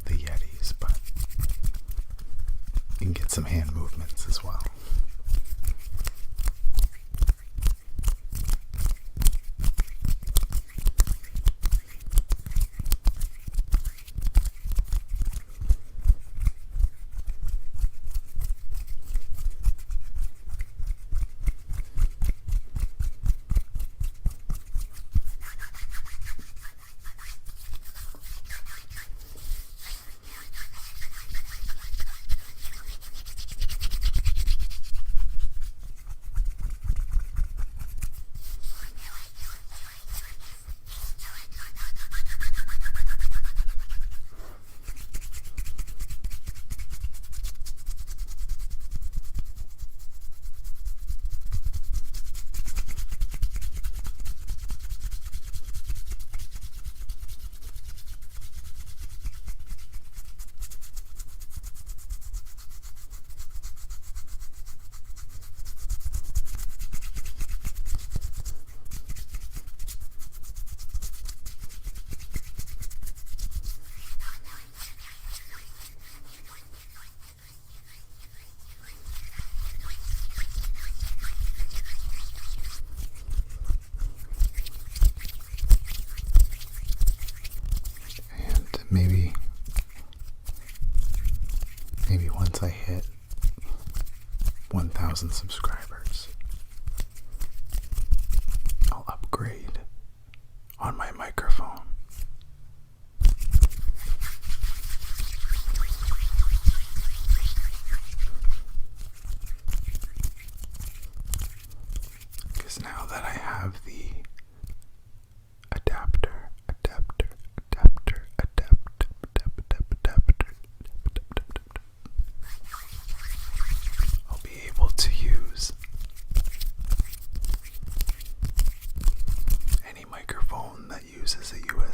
Yetis, but you can get some hand movements as well. Maybe once I hit 1,000 subscribers, I'll upgrade on my microphone. Because now that I have the adapter, I'll be able to use any microphone that uses a USB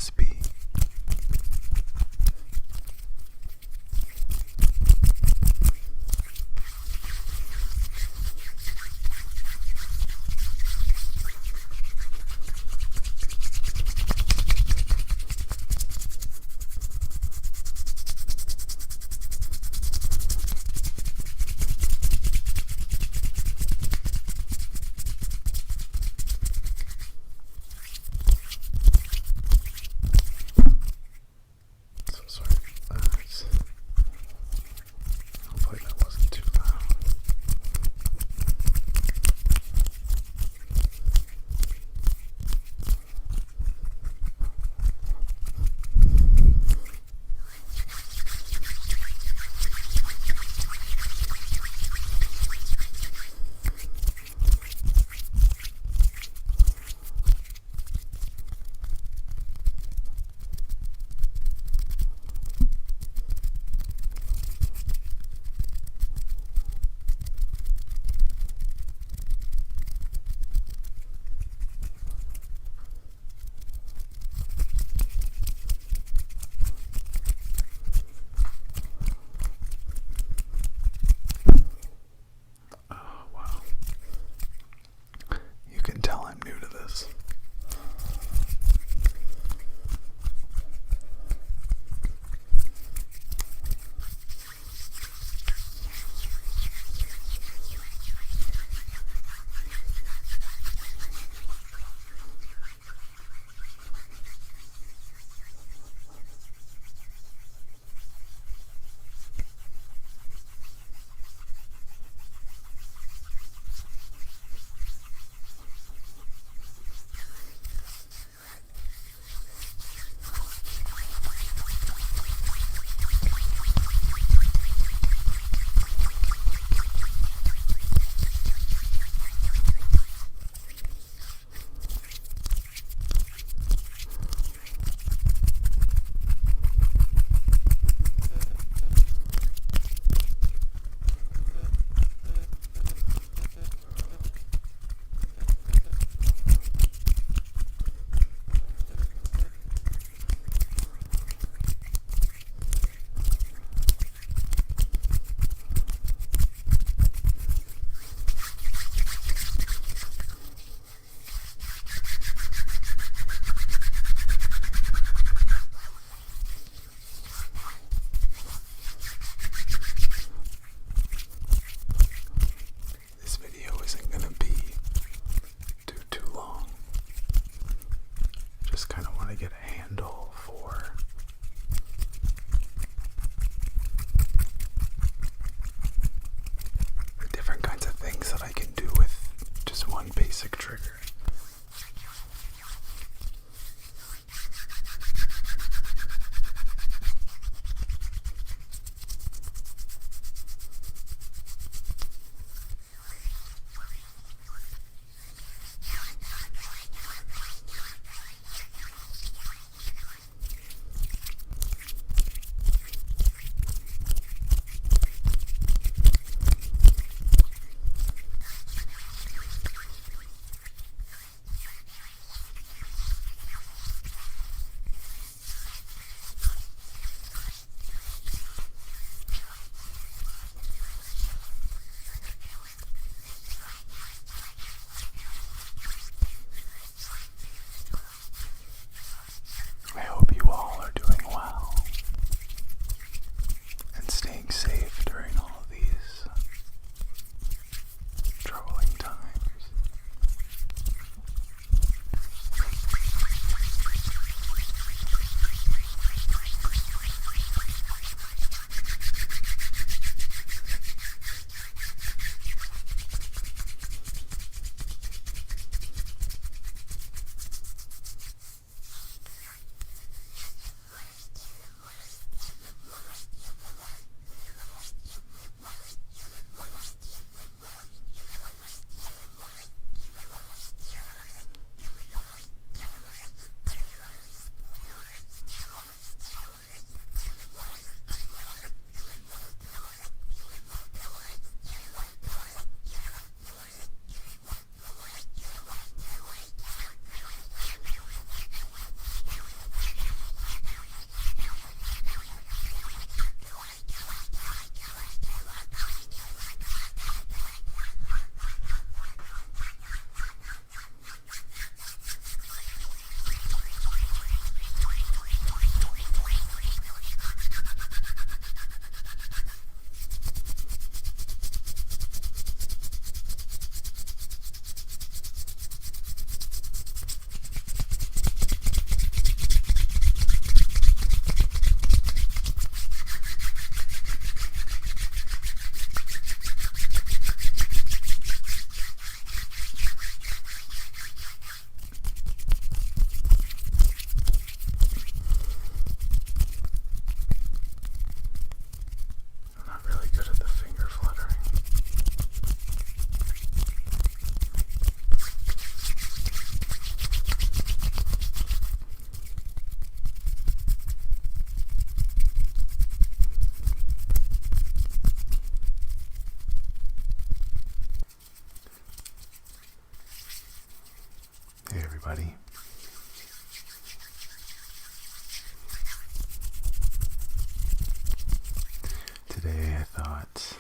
thought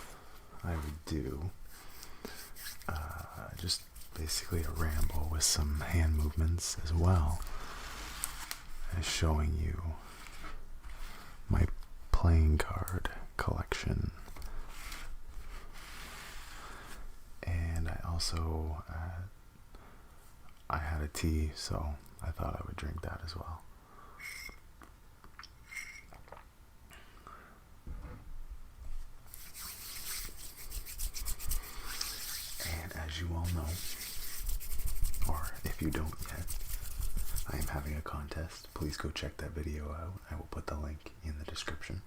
I would do just basically a ramble with some hand movements as well as showing you my playing card collection. And I also I had a tea, so I thought I would drink that as well. And as you all know, or if you don't yet, I am having a contest. Please go check that video out. I will put the link in the description.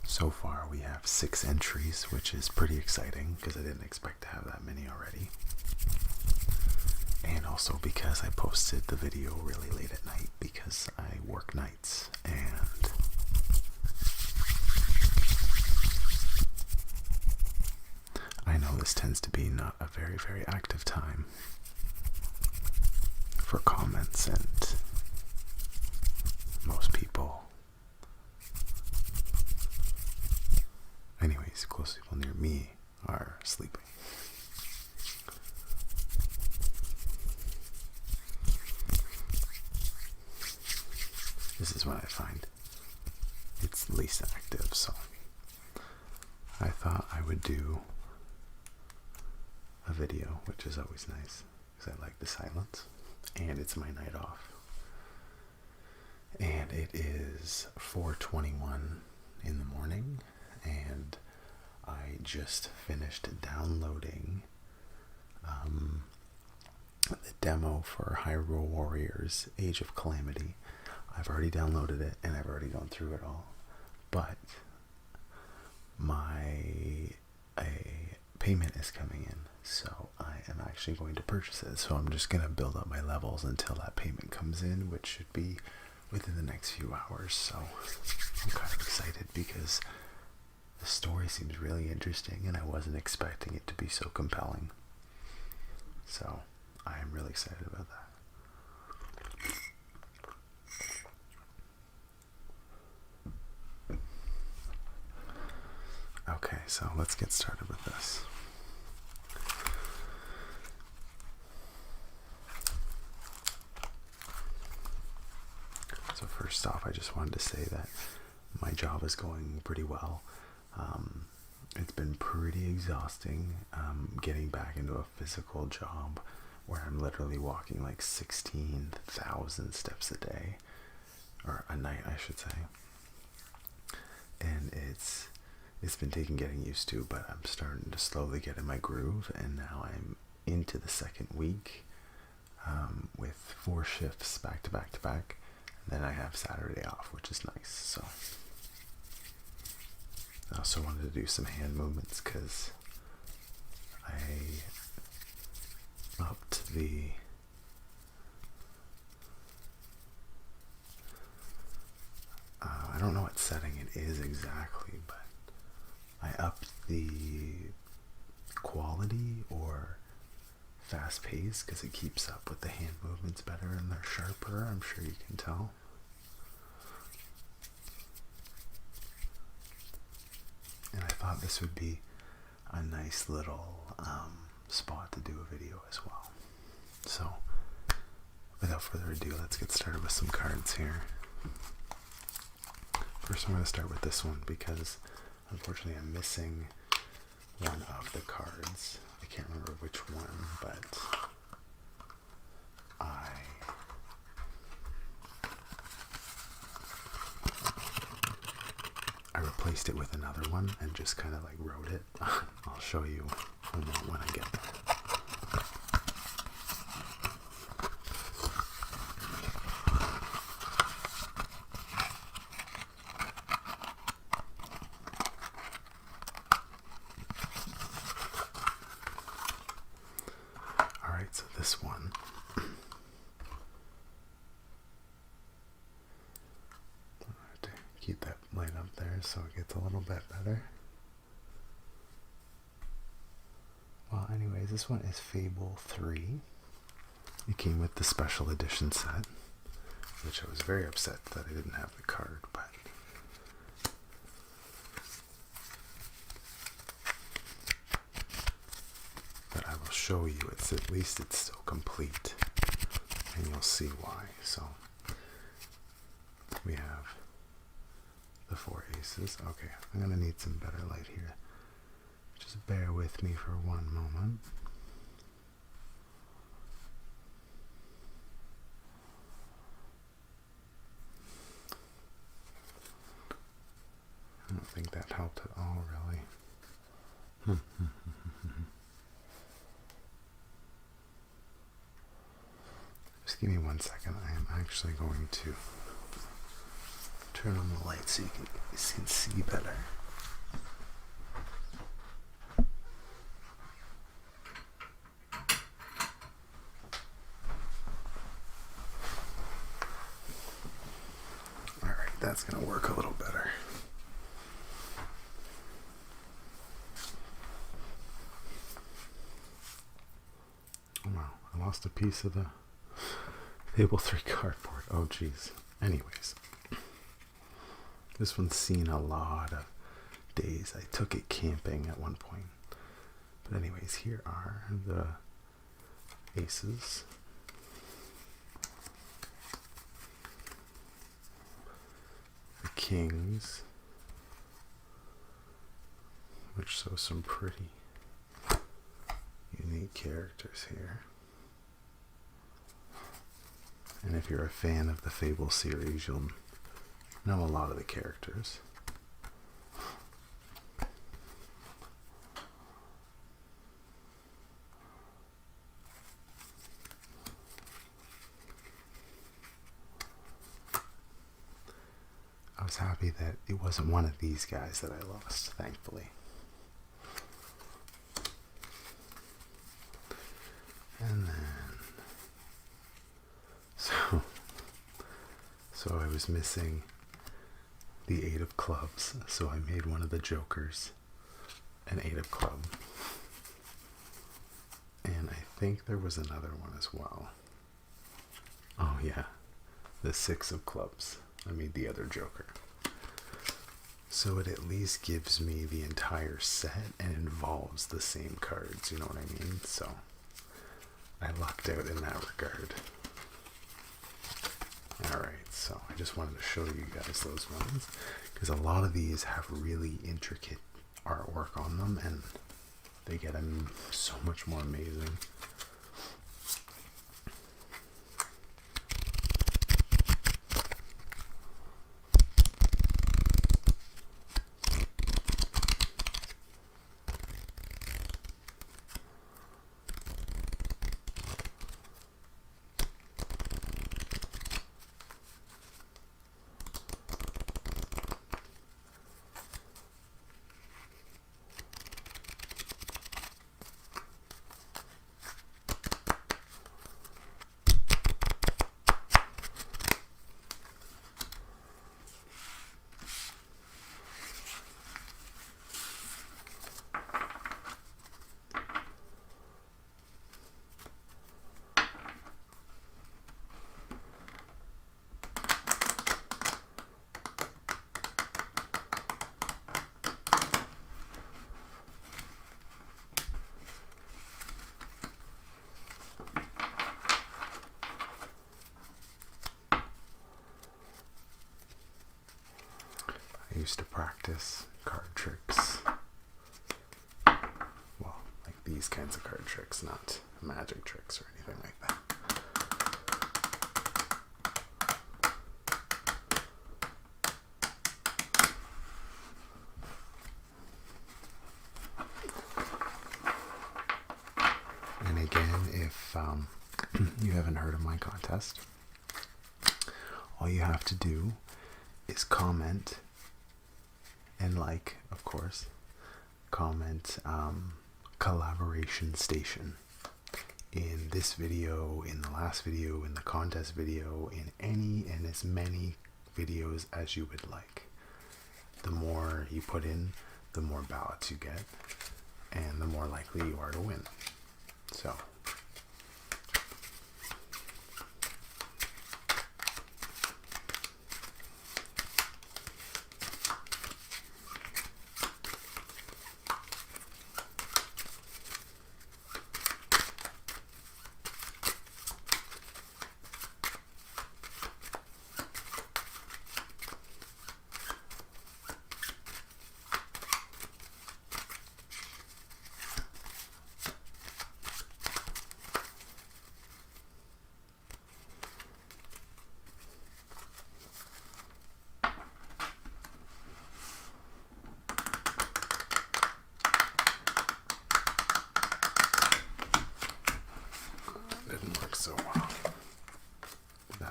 So far we have 6 entries, which is pretty exciting because I didn't expect to have that many already. And also because I posted the video really late at night because I work nights, and I know this tends to be not a very, very active time for comments, and most people, anyways, close people near me are sleeping. This is what I find. It's least active, so I thought I would do a video, which is always nice because I like the silence, and it's my night off. And it is 4:21 in the morning, and I just finished downloading the demo for Hyrule Warriors Age of Calamity. I've already downloaded it and I've already gone through it all, but my payment is coming in, so I am actually going to purchase it. So I'm just going to build up my levels until that payment comes in, which should be within the next few hours. So I'm kind of excited because the story seems really interesting and I wasn't expecting it to be so compelling. So I am really excited about that. Okay, so let's get started with this. So first off, I just wanted to say that my job is going pretty well. It's been pretty exhausting getting back into a physical job where I'm literally walking like 16,000 steps a day, or a night I should say. And it's been taking getting used to, but I'm starting to slowly get in my groove, and now I'm into the second week with 4 shifts back to back to back, and then I have Saturday off, which is nice. So I also wanted to do some hand movements because I upped the I don't know what setting it is exactly, but I upped the quality or fast pace because it keeps up with the hand movements better and they're sharper, I'm sure you can tell. And I thought this would be a nice little spot to do a video as well. So without further ado, let's get started with some cards here. First I'm going to start with this one because unfortunately I'm missing one of the cards. I can't remember which one, but I replaced it with another one and just kind of like wrote it. I'll show you when I get there. Alright, so this one keep that light up there so it gets a little bit better. Well, anyways, this one is Fable 3, It came with the special edition set, which I was very upset that I didn't have the card, but I will show you. It's at least it's still complete, and you'll see why. So we have the 4 aces. Okay, I'm gonna need some better light here. Just bear with me for one moment. I don't think that helped at all, really. Just give me 1 second. I am actually going to turn on the light so you can see better. Alright, that's going to work a little better. Wow, I lost a piece of the table 3 cardboard. Oh geez. Anyways, this one's seen a lot of days. I took it camping at one point. But anyways, here are the aces. The kings, which show some pretty unique characters here. And if you're a fan of the Fable series, you'll know a lot of the characters. I was happy that it wasn't one of these guys that I lost, thankfully. And then so I was missing the 8 of clubs, so I made one of the jokers an 8 of club. And I think there was another one as well. Oh yeah, the 6 of clubs. I made the other joker. So it at least gives me the entire set and involves the same cards, you know what I mean? So I lucked out in that regard. Alright, so I just wanted to show you guys those ones, because a lot of these have really intricate artwork on them, and they get so much more amazing. I used to practice card tricks. Well, like these kinds of card tricks, not magic tricks or anything like that. And again, if you haven't heard of my contest, all you have to do is comment and like, of course, comment collaboration station in this video, in the last video, in the contest video, in any and as many videos as you would like. The more you put in, the more ballots you get, and the more likely you are to win. So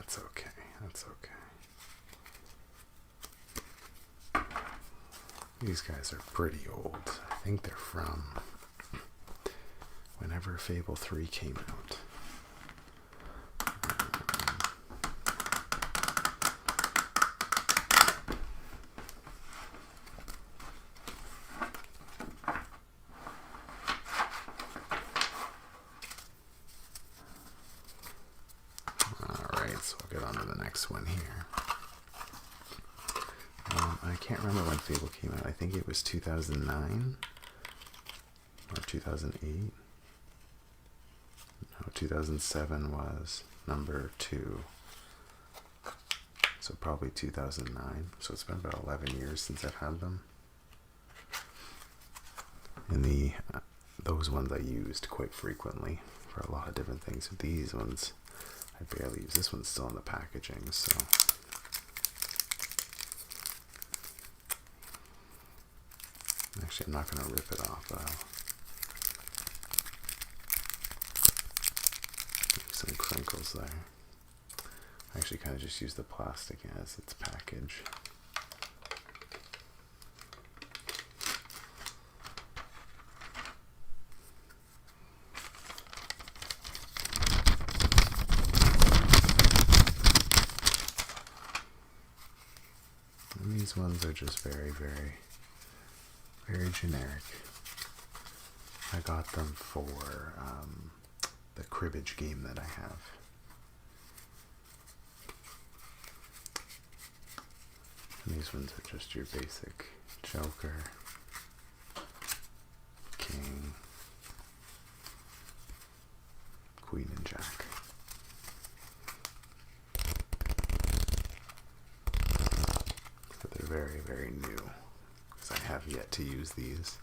That's okay. That's okay. These guys are pretty old. I think they're from whenever Fable 3 came out. Alright, so we'll get on to the next one here. I can't remember when Fable came out. I think it was 2009 or 2008. No, 2007 was number 2. So probably 2009. So it's been about 11 years since I've had them. And those ones I used quite frequently for a lot of different things. These ones I barely use. This one's still in the packaging, so. Actually, I'm not going to rip it off, but I'll make some crinkles there. I actually kind of just use the plastic as its package. And these ones are just very, very, very generic. I got them for the cribbage game that I have. And these ones are just your basic Joker, King, Queen, and Jack. But they're very, very new, because I have yet to use these.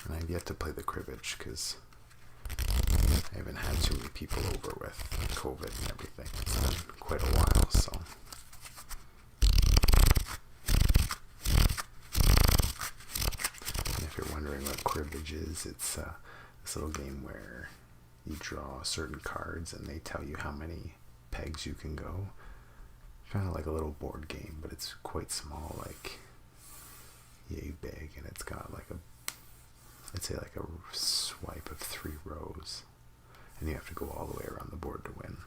And I've yet to play the cribbage, because I haven't had too many people over with COVID and everything. It's been quite a while, so. And if you're wondering what cribbage is, it's this little game where you draw certain cards and they tell you how many pegs you can go. Kind of like a little board game, but it's quite small, like yay big, and it's got like I'd say like a swipe of 3 rows, and you have to go all the way around the board to win.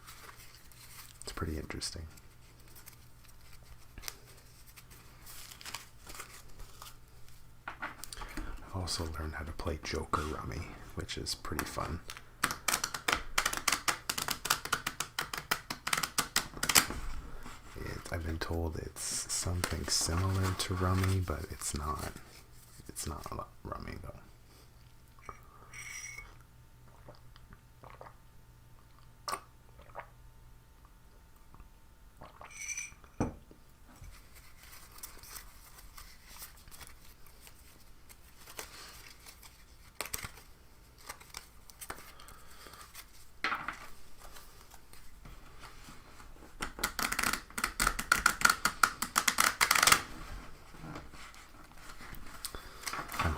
It's pretty interesting. I've also learned how to play Joker Rummy, which is pretty fun. I've been told it's something similar to Rummy, but it's not. It's not Rummy though.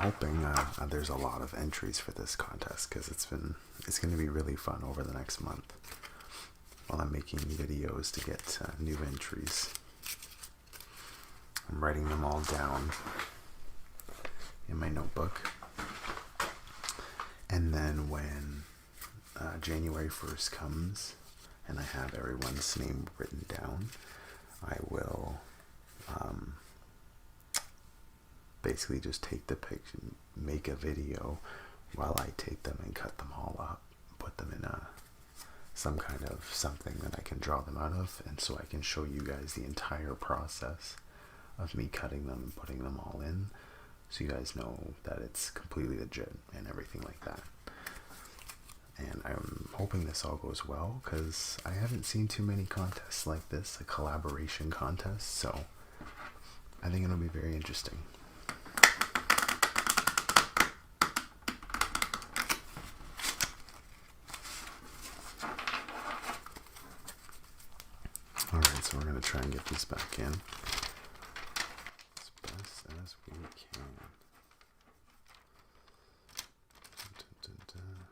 Hoping there's a lot of entries for this contest, because it's going to be really fun over the next month while I'm making videos to get new entries. I'm writing them all down in my notebook, and then when January 1st comes and I have everyone's name written down, I will basically just take the picture, make a video while I take them and cut them all up, put them in some kind of something that I can draw them out of, and so I can show you guys the entire process of me cutting them and putting them all in, so you guys know that it's completely legit and everything like that. And I'm hoping this all goes well, because I haven't seen too many contests like this, a collaboration contest, so I think it'll be very interesting. Alright, so we're going to try and get these back in as best as we can. Dun, dun, dun.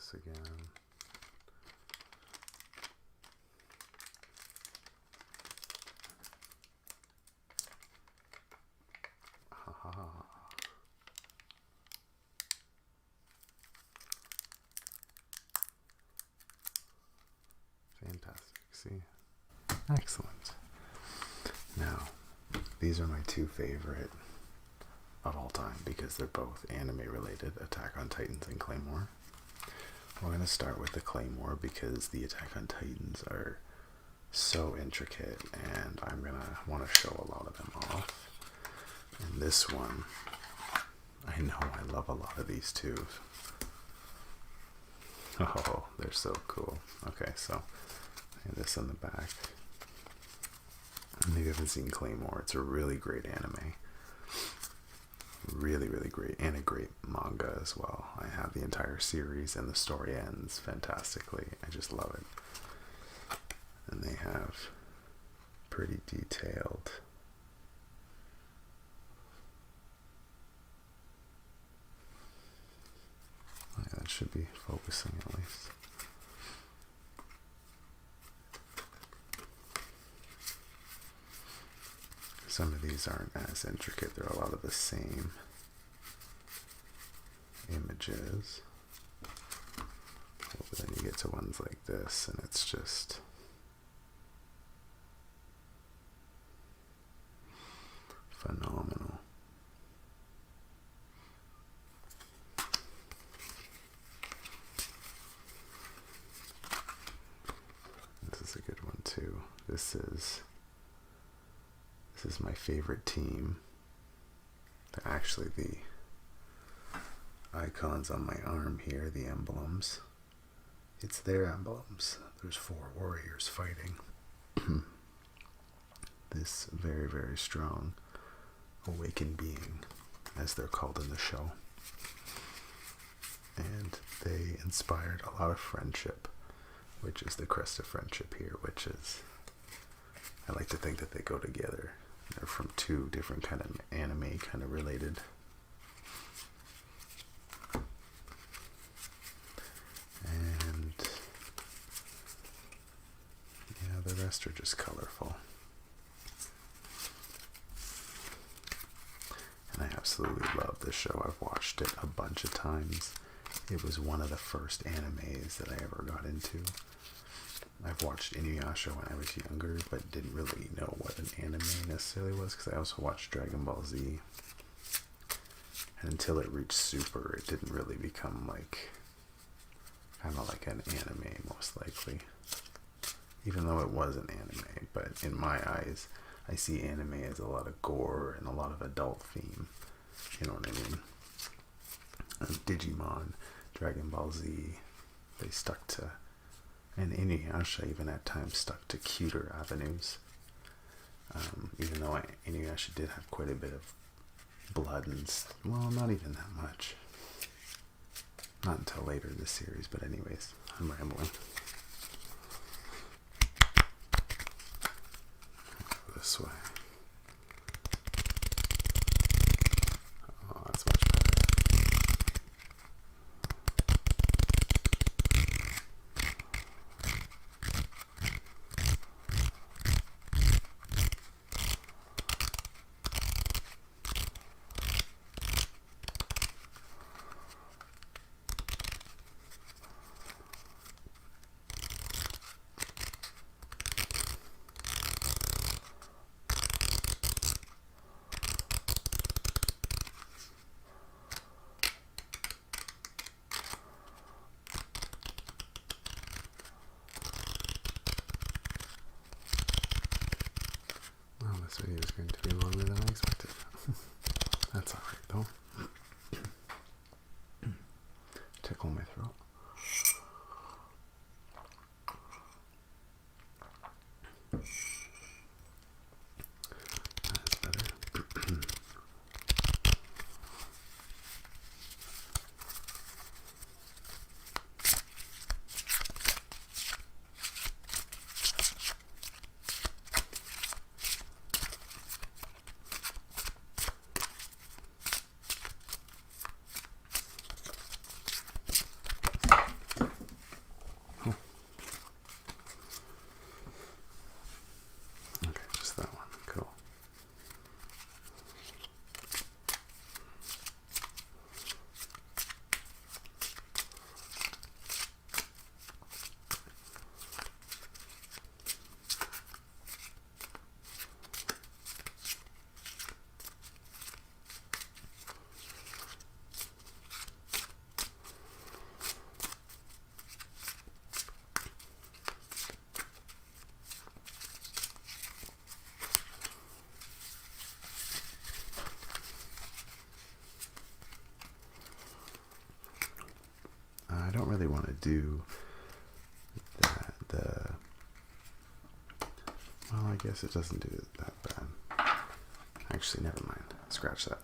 this again. Ha ha ha. Fantastic. See? Excellent. Now, these are my two favorite of all time because they're both anime related, Attack on Titans and Claymore. We're going to start with the Claymore because the Attack on Titans are so intricate and I'm going to want to show a lot of them off. And this one, I know I love a lot of these too. Oh, they're so cool. Okay, so this on the back. Maybe you haven't seen Claymore. It's a really great anime. Really, really great. And a great manga as well. I have the entire series and the story ends fantastically. I just love it. And they have pretty detailed that should be focusing at least. Some of these aren't as intricate. There are a lot of the same images. But then you get to ones like this and it's just phenomenal. This is a good one too. This is my favorite team. They're actually the icons on my arm here, the emblems. It's their emblems. There's 4 warriors fighting. This very, very strong awakened being, as they're called in the show. And they inspired a lot of friendship, which is the crest of friendship here, which is, I like to think that they go together. They're from 2 different kind of anime kind of related. And yeah, the rest are just colorful. And I absolutely love this show. I've watched it a bunch of times. It was one of the first animes that I ever got into. I've watched Inuyasha when I was younger, but didn't really know what an anime necessarily was, because I also watched Dragon Ball Z. And until it reached Super, it didn't really become like, kind of like an anime, most likely. Even though it was an anime, but in my eyes, I see anime as a lot of gore and a lot of adult theme. You know what I mean? Digimon, Dragon Ball Z, they stuck to, and Inuyasha even at times stuck to cuter avenues. Even though Inuyasha did have quite a bit of blood and, well, not even that much. Not until later in the series, but anyways, I'm rambling. Go this way. Oh, that's much better. I don't really want to do that. Well, I guess it doesn't do it that bad. Actually, never mind. Scratch that.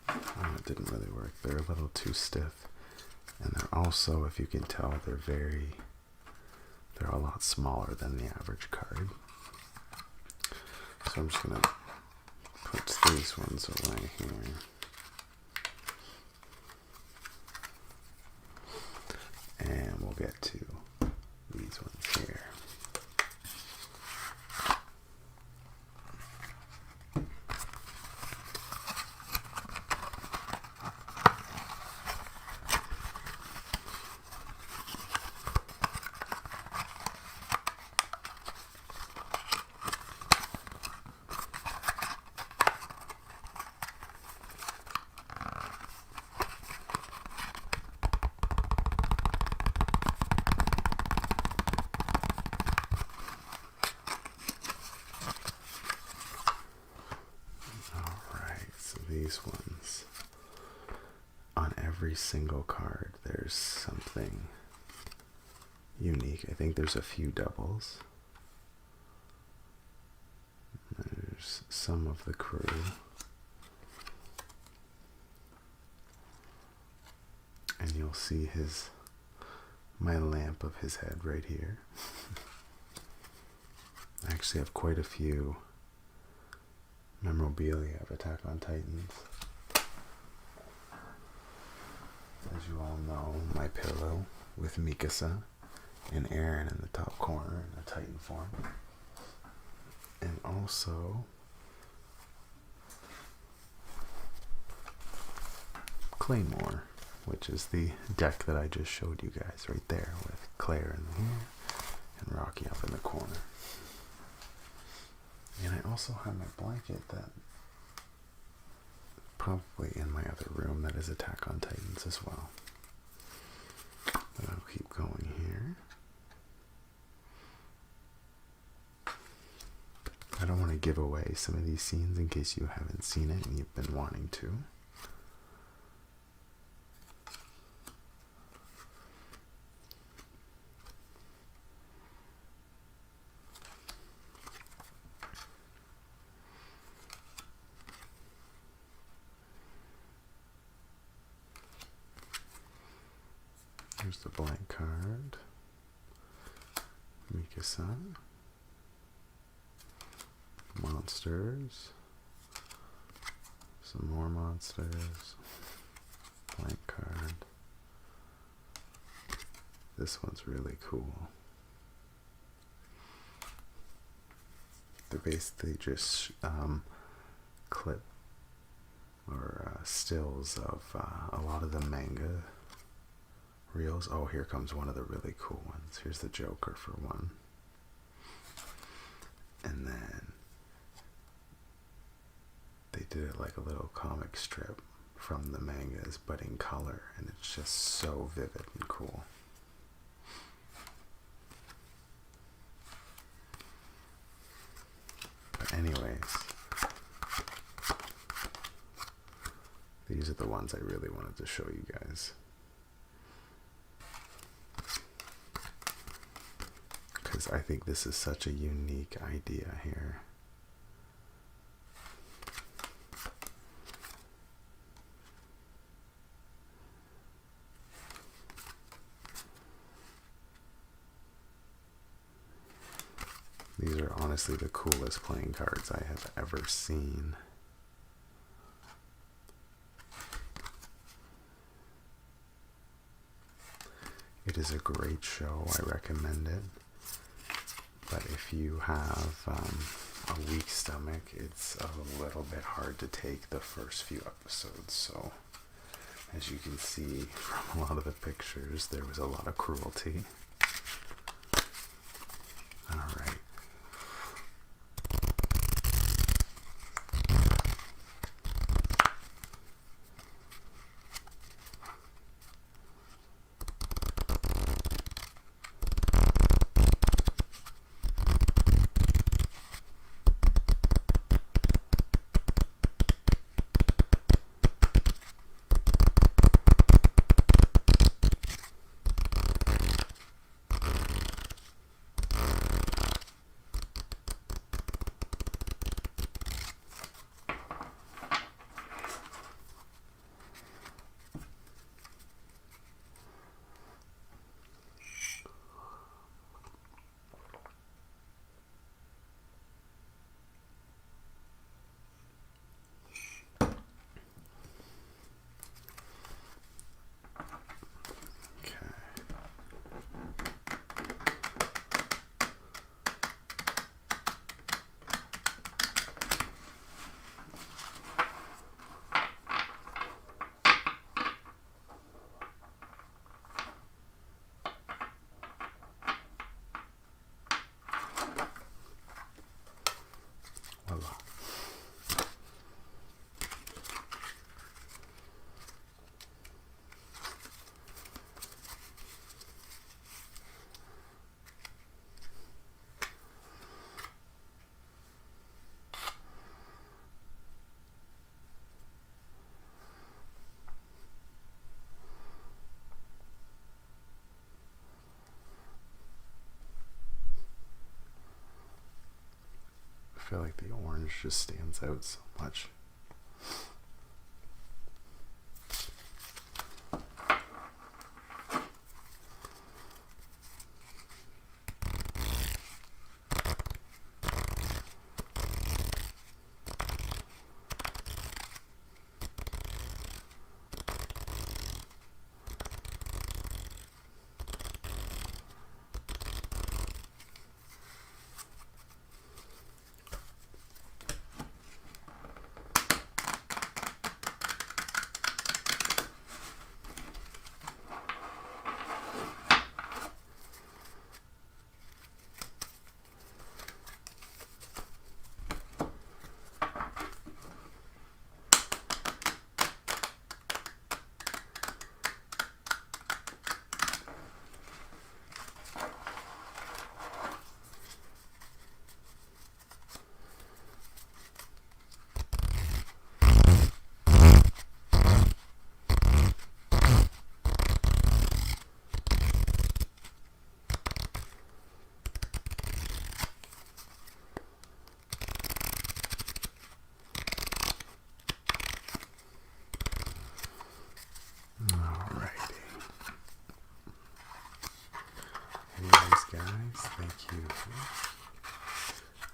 Oh, it didn't really work. They're a little too stiff. And they're also, if you can tell, they're a lot smaller than the average card. So I'm just going to put these ones away here. And we'll get to these ones here. These ones, on every single card there's something unique. I think there's a few doubles. There's some of the crew. And you'll see my lamp of his head right here. I actually have quite a few memorabilia of Attack on Titans. As you all know, my pillow with Mikasa and Eren in the top corner in a Titan form. And also Claymore, which is the deck that I just showed you guys right there with Claire in here and Rocky up in the corner. And I also have my blanket that probably in my other room that is Attack on Titans as well. But I'll keep going here. I don't want to give away some of these scenes in case you haven't seen it and you've been wanting to. Here's the blank card. Mikasa. Monsters. Some more monsters. Blank card. This one's really cool. They're basically just clip or stills of a lot of the manga reels. Oh, here comes one of the really cool ones. Here's the Joker for one. And then they did it like a little comic strip from the mangas, but in color, and it's just so vivid and cool. But anyways, these are the ones I really wanted to show you guys. Because I think this is such a unique idea here. These are honestly the coolest playing cards I have ever seen. It is a great show. I recommend it. But if you have a weak stomach, it's a little bit hard to take the first few episodes. So, as you can see from a lot of the pictures, there was a lot of cruelty. Alright. feel like the orange just stands out so much. Alrighty. Anyways, guys, thank you.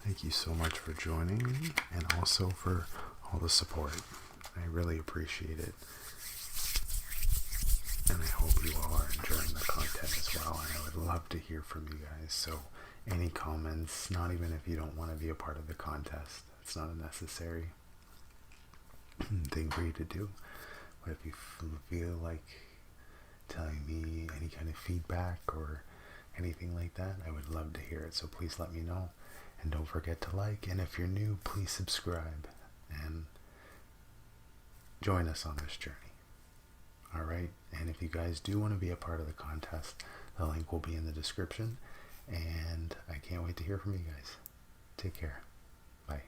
Thank you so much for joining me and also for all the support. I really appreciate it. And I hope you all are enjoying the content as well. And I would love to hear from you guys. So any comments, not even if you don't want to be a part of the contest, it's not a necessary thing for you to do. But if you feel like telling me any kind of feedback or anything like that, I would love to hear it. So please let me know. And don't forget to like. And if you're new, please subscribe and join us on this journey. Alright? And if you guys do want to be a part of the contest, the link will be in the description. And I can't wait to hear from you guys. Take care. Bye.